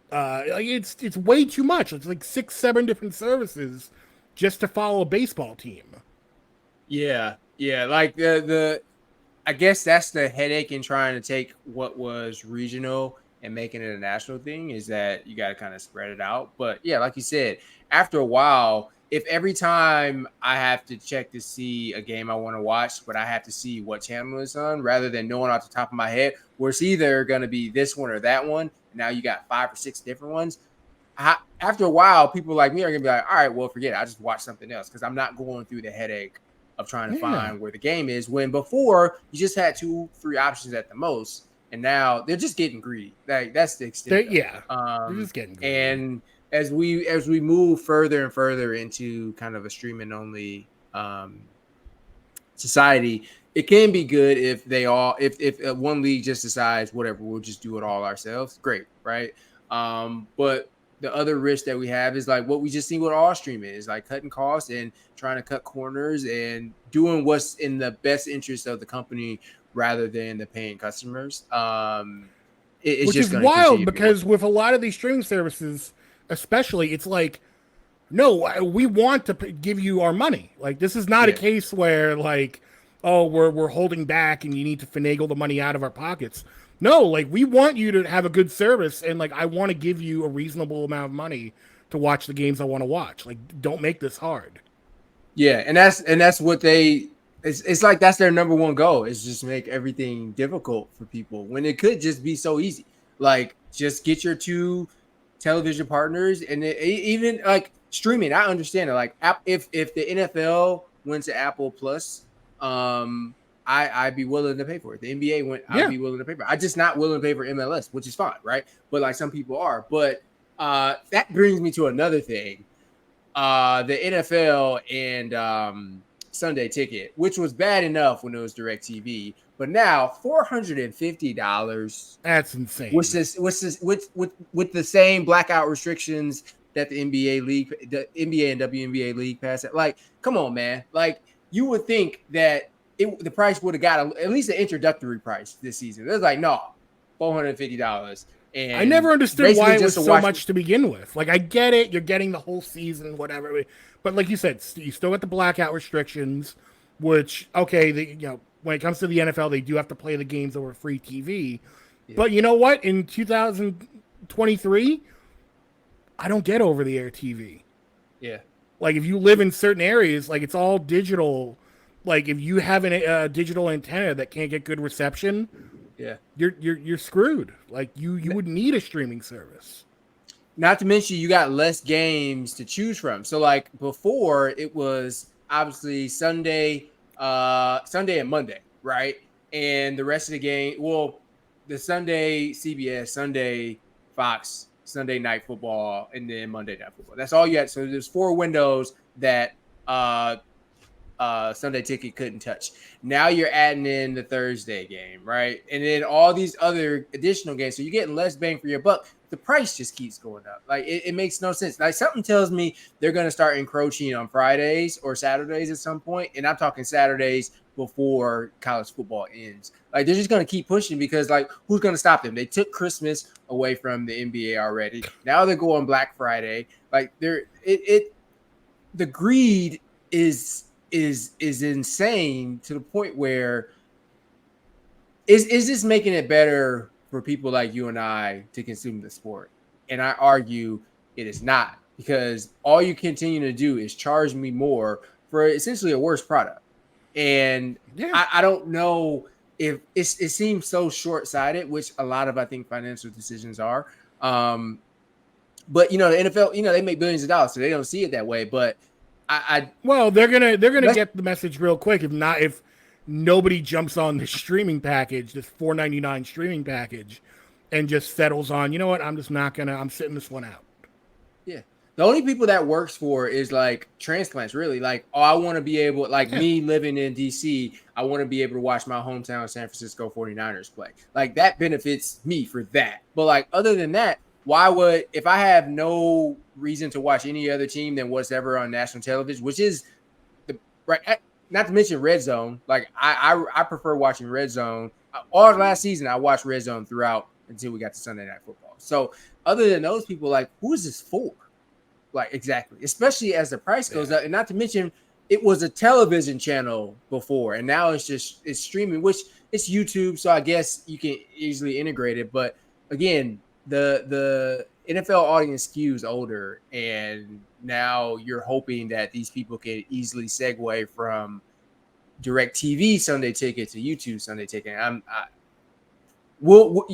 It's way too much. It's like 6-7 different services just to follow a baseball team. Yeah. Yeah, like the I guess that's the headache in trying to take what was regional and making it a national thing is that you got to kind of spread it out. But yeah, like you said, after a while, if every time I have to check to see a game I want to watch, but I have to see what channel it's on rather than knowing off the top of my head, where it's either going to be this one or that one. Now you got 5 or 6 different ones. After a while, people like me are going to be like, all right, well, forget it. I just watch something else because I'm not going through the headache of trying to Yeah. find where the game is, when before you just had 2-3 options at the most, and now they're just getting greedy. Like that's the extent of Yeah. it. They're just getting greedy. And as we move further and further into kind of a streaming only society, it can be good if if one league just decides whatever, we'll just do it all ourselves. Great, right? But the other risk that we have is like what we just seen with all streaming is like cutting costs and trying to cut corners and doing what's in the best interest of the company rather than the paying customers. It's Which just is going to wild continue to be because with a lot of these streaming services, especially, it's like, no, we want to give you our money. Like, this is not a yeah. case where like, oh, we're holding back and you need to finagle the money out of our pockets. No, like we want you to have a good service, and like I want to give you a reasonable amount of money to watch the games I want to watch. Like, don't make this hard. Yeah, and that's what they. It's like that's their number one goal is just make everything difficult for people when it could just be so easy. Like just get your 2 television partners, and even like streaming. I understand it. Like if the NFL went to Apple Plus, I'd be willing to pay for it. The NBA went, I'd Yeah. be willing to pay for it. I'm just not willing to pay for MLS, which is fine, right? But like some people are. But that brings me to another thing. The NFL and Sunday Ticket, which was bad enough when it was DirecTV, but now $450. That's insane. With the same blackout restrictions that the NBA and WNBA league passed. Like, come on, man! Like, you would think that the price would have got at least an introductory price this season. It was like, no, $450. And I never understood why it was just so much to begin with. Like, I get it, you're getting the whole season, whatever. But like you said, you still got the blackout restrictions, which, okay, when it comes to the NFL, they do have to play the games over free TV. Yeah. But you know what? In 2023, I don't get over-the-air TV. Yeah. Like, if you live in certain areas, like, it's all digital. Like, if you have a digital antenna that can't get good reception, yeah, you're screwed. Like you would need a streaming service. Not to mention you got less games to choose from. So like before it was obviously Sunday and Monday, right? And the rest of the game, well, the Sunday CBS, Sunday Fox, Sunday Night Football, and then Monday Night Football. That's all you had. So there's 4 windows that Sunday Ticket couldn't touch. Now you're adding in the Thursday game, right? And then all these other additional games. So you're getting less bang for your buck. The price just keeps going up. Like it makes no sense. Like something tells me they're going to start encroaching on Fridays or Saturdays at some point. And I'm talking Saturdays before college football ends. Like they're just going to keep pushing because like who's going to stop them? They took Christmas away from the NBA already. Now they're going Black Friday. Like the greed is insane to the point where is this making it better for people like you and I to consume the sport? And I argue it is not, because all you continue to do is charge me more for essentially a worse product. And yeah. I don't know if it seems so short-sighted, which a lot of I think financial decisions are. But the NFL, they make billions of dollars, so they don't see it that way. But well, they're gonna get the message real quick. If nobody jumps on the streaming package, this $4.99 streaming package, and just settles on, you know what, I'm sitting this one out. Yeah. The only people that works for is like transplants, really. Like, I want to be able, like me living in DC, I want to be able to watch my hometown San Francisco 49ers play. Like that benefits me for that. But like other than that, why would, if I have no reason to watch any other team than what's ever on national television, which is not to mention Red Zone. Like I prefer watching Red Zone. All last season I watched Red Zone throughout until we got to Sunday Night Football. So other than those people, like who is this for? Like exactly, especially as the price goes up, and not to mention it was a television channel before, and now it's streaming, which it's YouTube, so I guess you can easily integrate it. But again, the NFL audience skews older, and now you're hoping that these people can easily segue from direct TV Sunday Ticket to YouTube Sunday Ticket. How we'll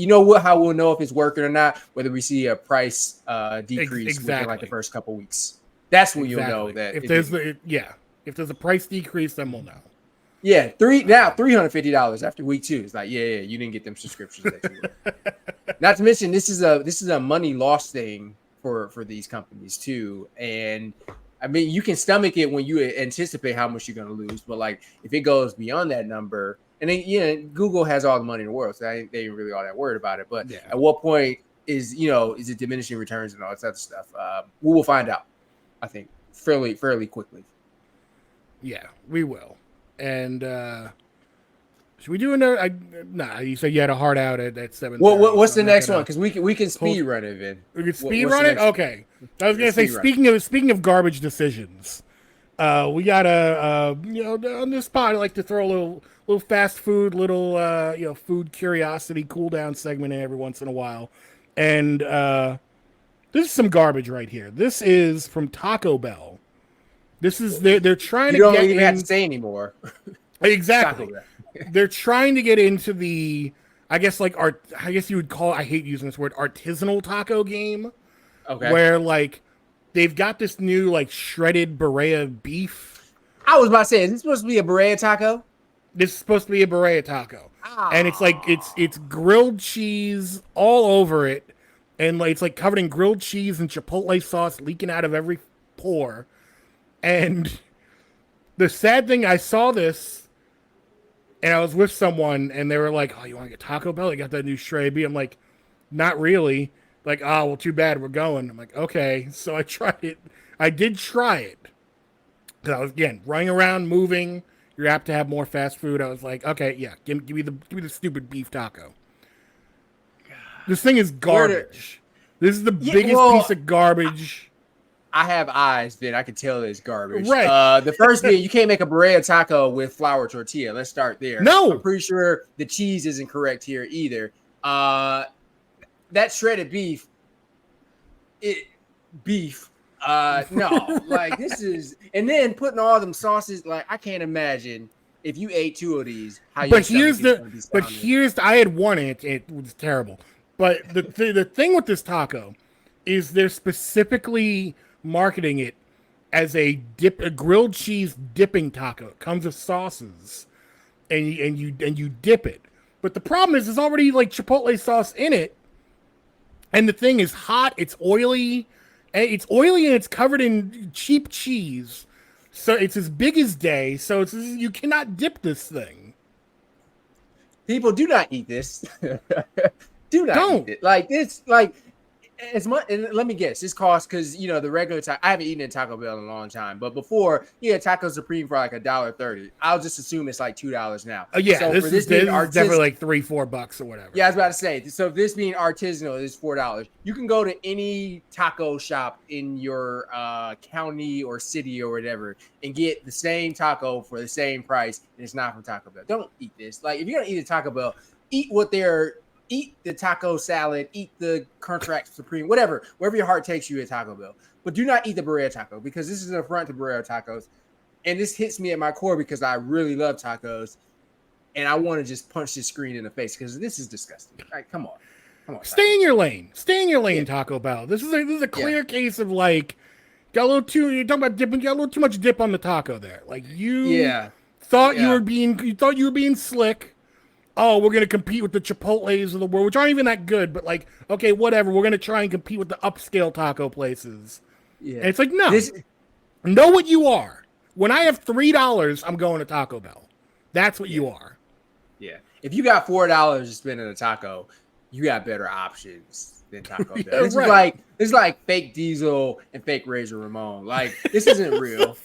know if it's working or not, whether we see a price decrease within like the first couple weeks. That's when you'll know that if there's a price decrease, then we'll know. Yeah, $350 after week 2. It's like, yeah, you didn't get them subscriptions that you were. Not to mention, this is a money loss thing for these companies too. And I mean, you can stomach it when you anticipate how much you're going to lose, but like if it goes beyond that number, and then Google has all the money in the world, so they ain't really all that worried about it. But at what point is it diminishing returns and all that other stuff? We will find out, I think, fairly quickly. Yeah, we will. And should we do another? You said you had a hard out at 7. What's the next one? Because we can speed run it, Vin. We can speed run it. Okay. I was gonna say speaking of garbage decisions, we got on this pod I like to throw a little fast food, food curiosity cool down segment in every once in a while, and this is some garbage right here. This is from Taco Bell. This is they're trying to get. You don't even have to say anymore. Exactly. They're trying to get into the, I guess you would call it, I hate using this word, artisanal taco game. Okay. Where like they've got this new like shredded Berea beef. I was about to say, is this supposed to be a Berea taco? This is supposed to be a Berea taco. Oh. And it's like it's grilled cheese all over it, and like it's like covered in grilled cheese and chipotle sauce leaking out of every pore. And the sad thing, I saw this, and I was with someone, and they were like, "Oh, you want to get Taco Bell? They got that new shredded beef." I'm like, "Not really." Like, "Oh, well, too bad. We're going." I'm like, "Okay." So I tried it. I did try it. Because I was, again, running around, moving. You're apt to have more fast food. I was like, "Okay, yeah, give me the stupid beef taco." This thing is garbage. This is the biggest piece of garbage. I have eyes, Vin. I can tell it's garbage. Right. The first being, you can't make a Berea taco with flour tortilla. Let's start there. No. I'm pretty sure the cheese isn't correct here either. That shredded beef, no. Like, this is, and then putting all them sauces, like, I can't imagine if you ate 2 of these, how you I had one, and it was terrible. But the thing with this taco is they're specifically marketing it as a grilled cheese dipping taco. It comes with sauces, and you dip it. But the problem is, there's already like chipotle sauce in it, and the thing is hot. It's oily, and it's covered in cheap cheese. So it's as big as day. So you cannot dip this thing. People, do not eat this. Don't eat it. Like this, like. As much, and let me guess, this costs because the regular I haven't eaten at Taco Bell in a long time, but before Taco Supreme for like $1.30. I'll just assume it's like $2 now. Yeah, so this is definitely like $3-4 or whatever. Yeah, I was about to say. So this being artisanal is $4. You can go to any taco shop in your county or city or whatever and get the same taco for the same price, and it's not from Taco Bell. Don't eat this. Like if you're gonna eat a Taco Bell, eat the taco salad, eat the Crunchwrap Supreme, whatever, wherever your heart takes you at Taco Bell. But do not eat the Berea taco, because this is an affront to Berea tacos. And this hits me at my core because I really love tacos. And I want to just punch this screen in the face because this is disgusting. Like, come on. Stay in your lane. Taco Bell. This is a clear case of like, you're talking about dipping, got a little too much dip on the taco there. Like you thought you were being slick. Oh, we're going to compete with the Chipotles of the world, which aren't even that good, but like, okay, whatever. We're going to try and compete with the upscale taco places. Yeah. And it's like, no. Know what you are. When I have $3, I'm going to Taco Bell. That's what you are. Yeah. If you got $4 to spend on a taco, you got better options than Taco Bell. This is like fake Diesel and fake Razor Ramon. Like, this isn't real.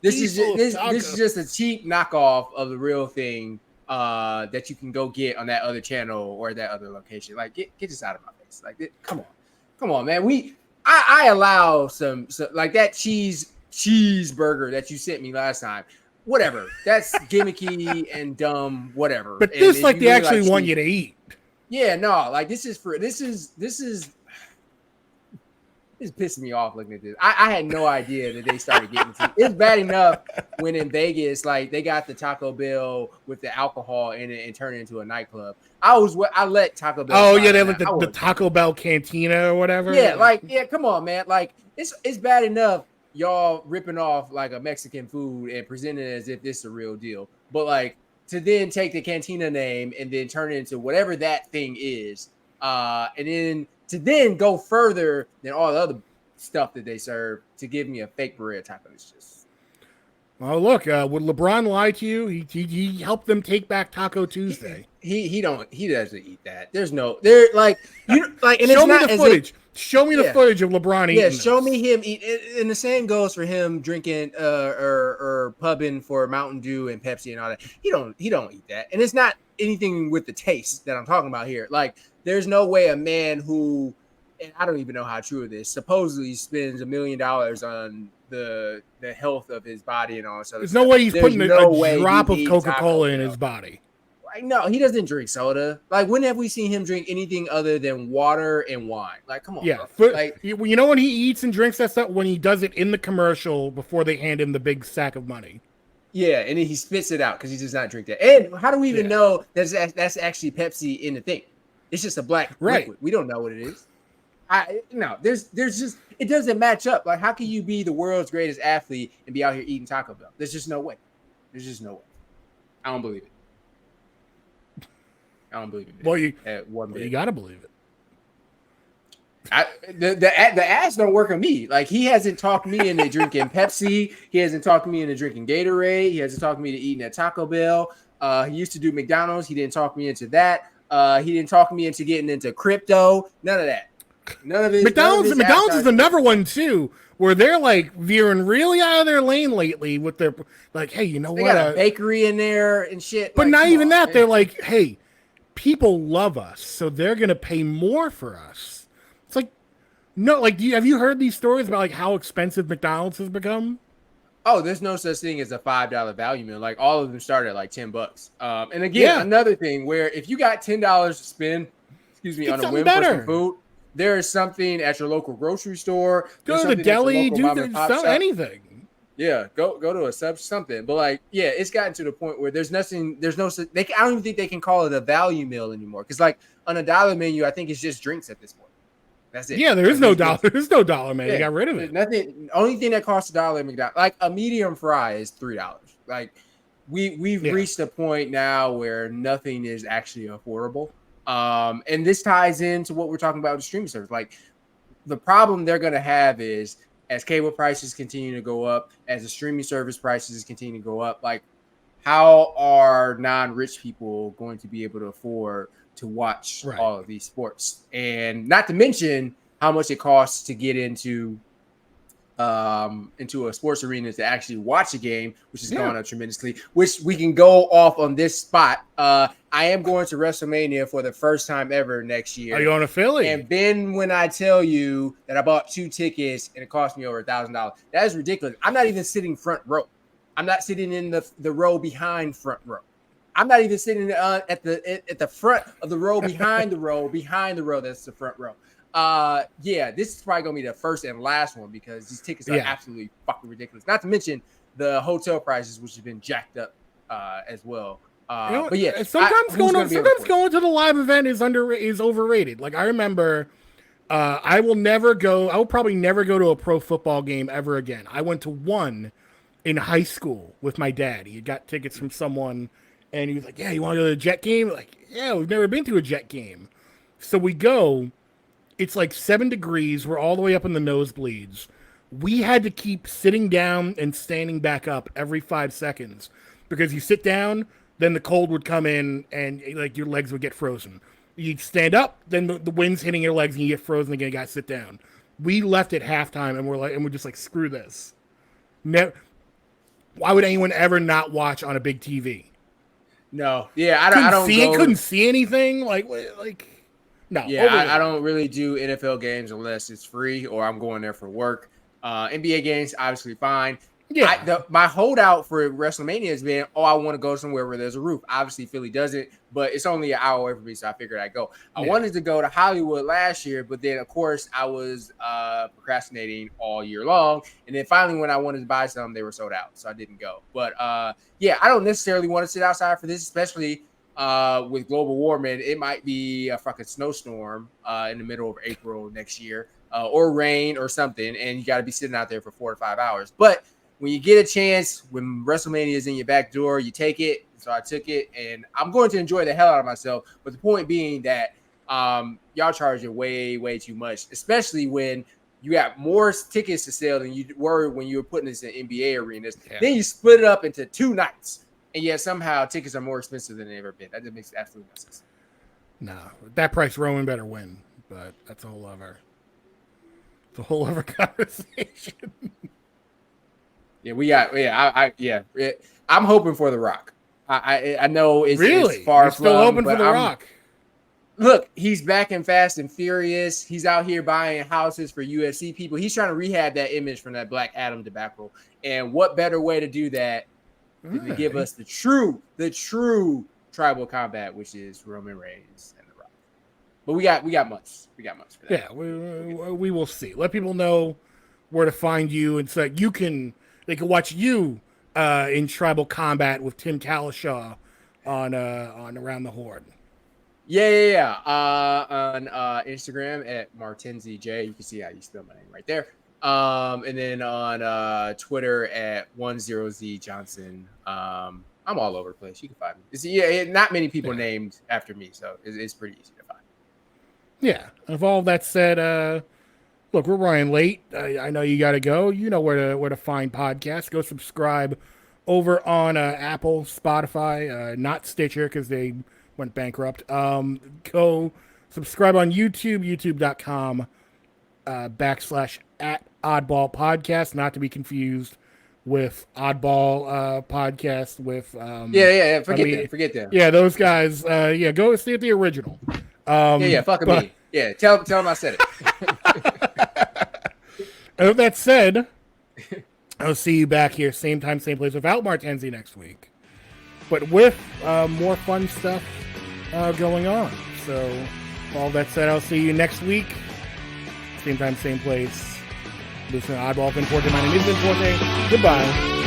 This is just a cheap knockoff of the real thing. That you can go get on that other channel or that other location. Like, get this out of my face. Like, come on, man. I allow some like that cheese cheeseburger that you sent me last time. Whatever. That's gimmicky and dumb, whatever. But And this, if like, you they really actually like want cheese- you to eat. Yeah, no, like this is it's pissing me off looking at this. I had no idea that they started getting to it's bad enough when in Vegas, like they got the Taco Bell with the alcohol in it and turned it into a nightclub. I let Taco Bell. Oh yeah, they have slide like on that. the Taco Bell Cantina or whatever. Yeah, come on, man. Like it's bad enough y'all ripping off like a Mexican food and presenting it as if this is a real deal. But like to then take the Cantina name and then turn it into whatever that thing is, and then to then go further than all the other stuff that they serve to give me a fake burrito taco. It's just. Oh look, would LeBron lie to you? He helped them take back Taco Tuesday. He doesn't eat that. There's no there like you like and show it's me not the footage. Show me the footage of LeBron eating. Yeah, show this. me him eat. And the same goes for him drinking or pubbing for Mountain Dew and Pepsi and all that. He don't eat that. And it's not anything with the taste that I'm talking about here. Like there's no way a man who, and I don't even know how true it is, supposedly spends $1 million on the health of his body and all that stuff. There's no way he's putting a drop of Coca-Cola in his body. Like, no, he doesn't drink soda. Like, when have we seen him drink anything other than water and wine? Like, come on. Yeah. Like, you know when he eats and drinks that stuff? When he does it in the commercial before they hand him the big sack of money. Yeah, and then he spits it out because he does not drink that. And how do we even know that's actually Pepsi in the thing? It's just a black liquid. We don't know what it is. There's just it doesn't match up. Like, how can you be the world's greatest athlete and be out here eating Taco Bell? There's just no way. There's just no way. I don't believe it. I don't believe it. Well, you gotta believe it. The ass don't work on me. Like he hasn't talked me into drinking Pepsi. He hasn't talked me into drinking Gatorade. He hasn't talked me to eating at Taco Bell. He used to do McDonald's. He didn't talk me into that. He didn't talk me into getting into crypto. None of that. None of it. McDonald's is another one too, where they're like veering really out of their lane lately with their like, hey, you know they what? Got a bakery in there and shit. But like, not even that. Man. They're like, hey, people love us, so they're gonna pay more for us. It's like, no, like, have you heard these stories about like how expensive McDonald's has become? Oh, there's no such thing as a $5 value meal. Like all of them start at like $10. And again, another thing where if you got $10 to spend, on a whim for some food, there is something at your local grocery store. Go to the deli, do anything. Yeah, go to a sub something. But like, yeah, it's gotten to the point where there's nothing. There's no. I don't even think they can call it a value meal anymore. Because like on a dollar menu, I think it's just drinks at this point. That's it. Yeah, there is no dollar. There's no dollar menu. They got rid of it. Nothing. Only thing that costs $1 at McDonald's, like a medium fry, is $3. Like we've reached a point now where nothing is actually affordable. And this ties into what we're talking about with streaming service. Like the problem they're going to have is as cable prices continue to go up, as the streaming service prices continue to go up, like how are non-rich people going to be able to afford to watch all of these sports? And not to mention how much it costs to get into a sports arena to actually watch a game, which has gone up tremendously, which we can go off on this spot. I am going to WrestleMania for the first time ever next year. Are you going to Philly? And Ben, when I tell you that I bought 2 tickets and it cost me over $1,000, that is ridiculous. I'm not even sitting front row. I'm not sitting in the row behind front row. I'm not even sitting at the front of the row behind the row. That's the front row. This is probably gonna be the first and last one because these tickets are absolutely fucking ridiculous. Not to mention the hotel prices, which have been jacked up as well. But yeah, sometimes going to the live event is overrated. Like I remember, I will probably never go to a pro football game ever again. I went to one in high school with my dad. He got tickets from someone, and he was like, "Yeah, you want to go to a Jet game?" Like, yeah, we've never been to a Jet game, so we go. It's like 7 degrees. We're all the way up in the nosebleeds. We had to keep sitting down and standing back up every 5 seconds because you sit down, then the cold would come in and like your legs would get frozen. You'd stand up, then the wind's hitting your legs and you get frozen again. You got to sit down. We left at halftime and we're just like, screw this. Why would anyone ever not watch on a big TV? No, yeah, I don't see it. Couldn't see anything. Like. No, yeah, I don't really do NFL games unless it's free or I'm going there for work. NBA games, obviously fine. Yeah. My holdout for WrestleMania has been, I want to go somewhere where there's a roof. Obviously, Philly doesn't, but it's only an hour away from me, so I figured I'd go. I wanted to go to Hollywood last year, but then, of course, I was procrastinating all year long. And then finally, when I wanted to buy some, they were sold out, so I didn't go. But, I don't necessarily want to sit outside for this, especially with global warming. It might be a fucking snowstorm in the middle of April next year, or rain or something, and you got to be sitting out there for 4 to 5 hours. But when you get a chance, when WrestleMania is in your back door, you take it. So I took it, and I'm going to enjoy the hell out of myself. But the point being that y'all charge it way, way too much, especially when you got more tickets to sell than you were when you were putting this in NBA arenas. Yeah. Then you split it up into 2 nights, and yet somehow tickets are more expensive than they've ever been. That just makes absolutely no sense. No, that price, Roman better win, but that's a whole other conversation. I'm hoping for The Rock. I know it's really far You're still hoping for The Rock. Look, he's back in Fast and Furious. He's out here buying houses for UFC people. He's trying to rehab that image from that Black Adam debacle. And what better way to do that than to give us the true tribal combat, which is Roman Reigns and The Rock. But we got months. We got months for that. Yeah, we will see. Let people know where to find you, and so that they can watch you in tribal combat with Tim Kalishaw on Around the Horn. Yeah. On Instagram at Martenzie J. You can see how you spell my name right there. And then on Twitter at 10Z Johnson. I'm all over the place. You can find me. Not many people named after me, so it's pretty easy to find. Yeah. Of all that said, look, we're running late. I know you got to go. You know where to find podcasts. Go subscribe over on Apple, Spotify, not Stitcher because they went bankrupt. Go subscribe on YouTube, youtube.com /@Oddball Podcast, not to be confused with Oddball Podcast with forget that. Yeah, those guys. Go see the original. Fucking me. Yeah, tell them I said it. With that said, I'll see you back here, same time, same place, without Martenzie next week, but with more fun stuff going on. So, all that said, I'll see you next week, same time, same place. Listen to Oddball, Vin Forte. My name is Vin Forte. Goodbye.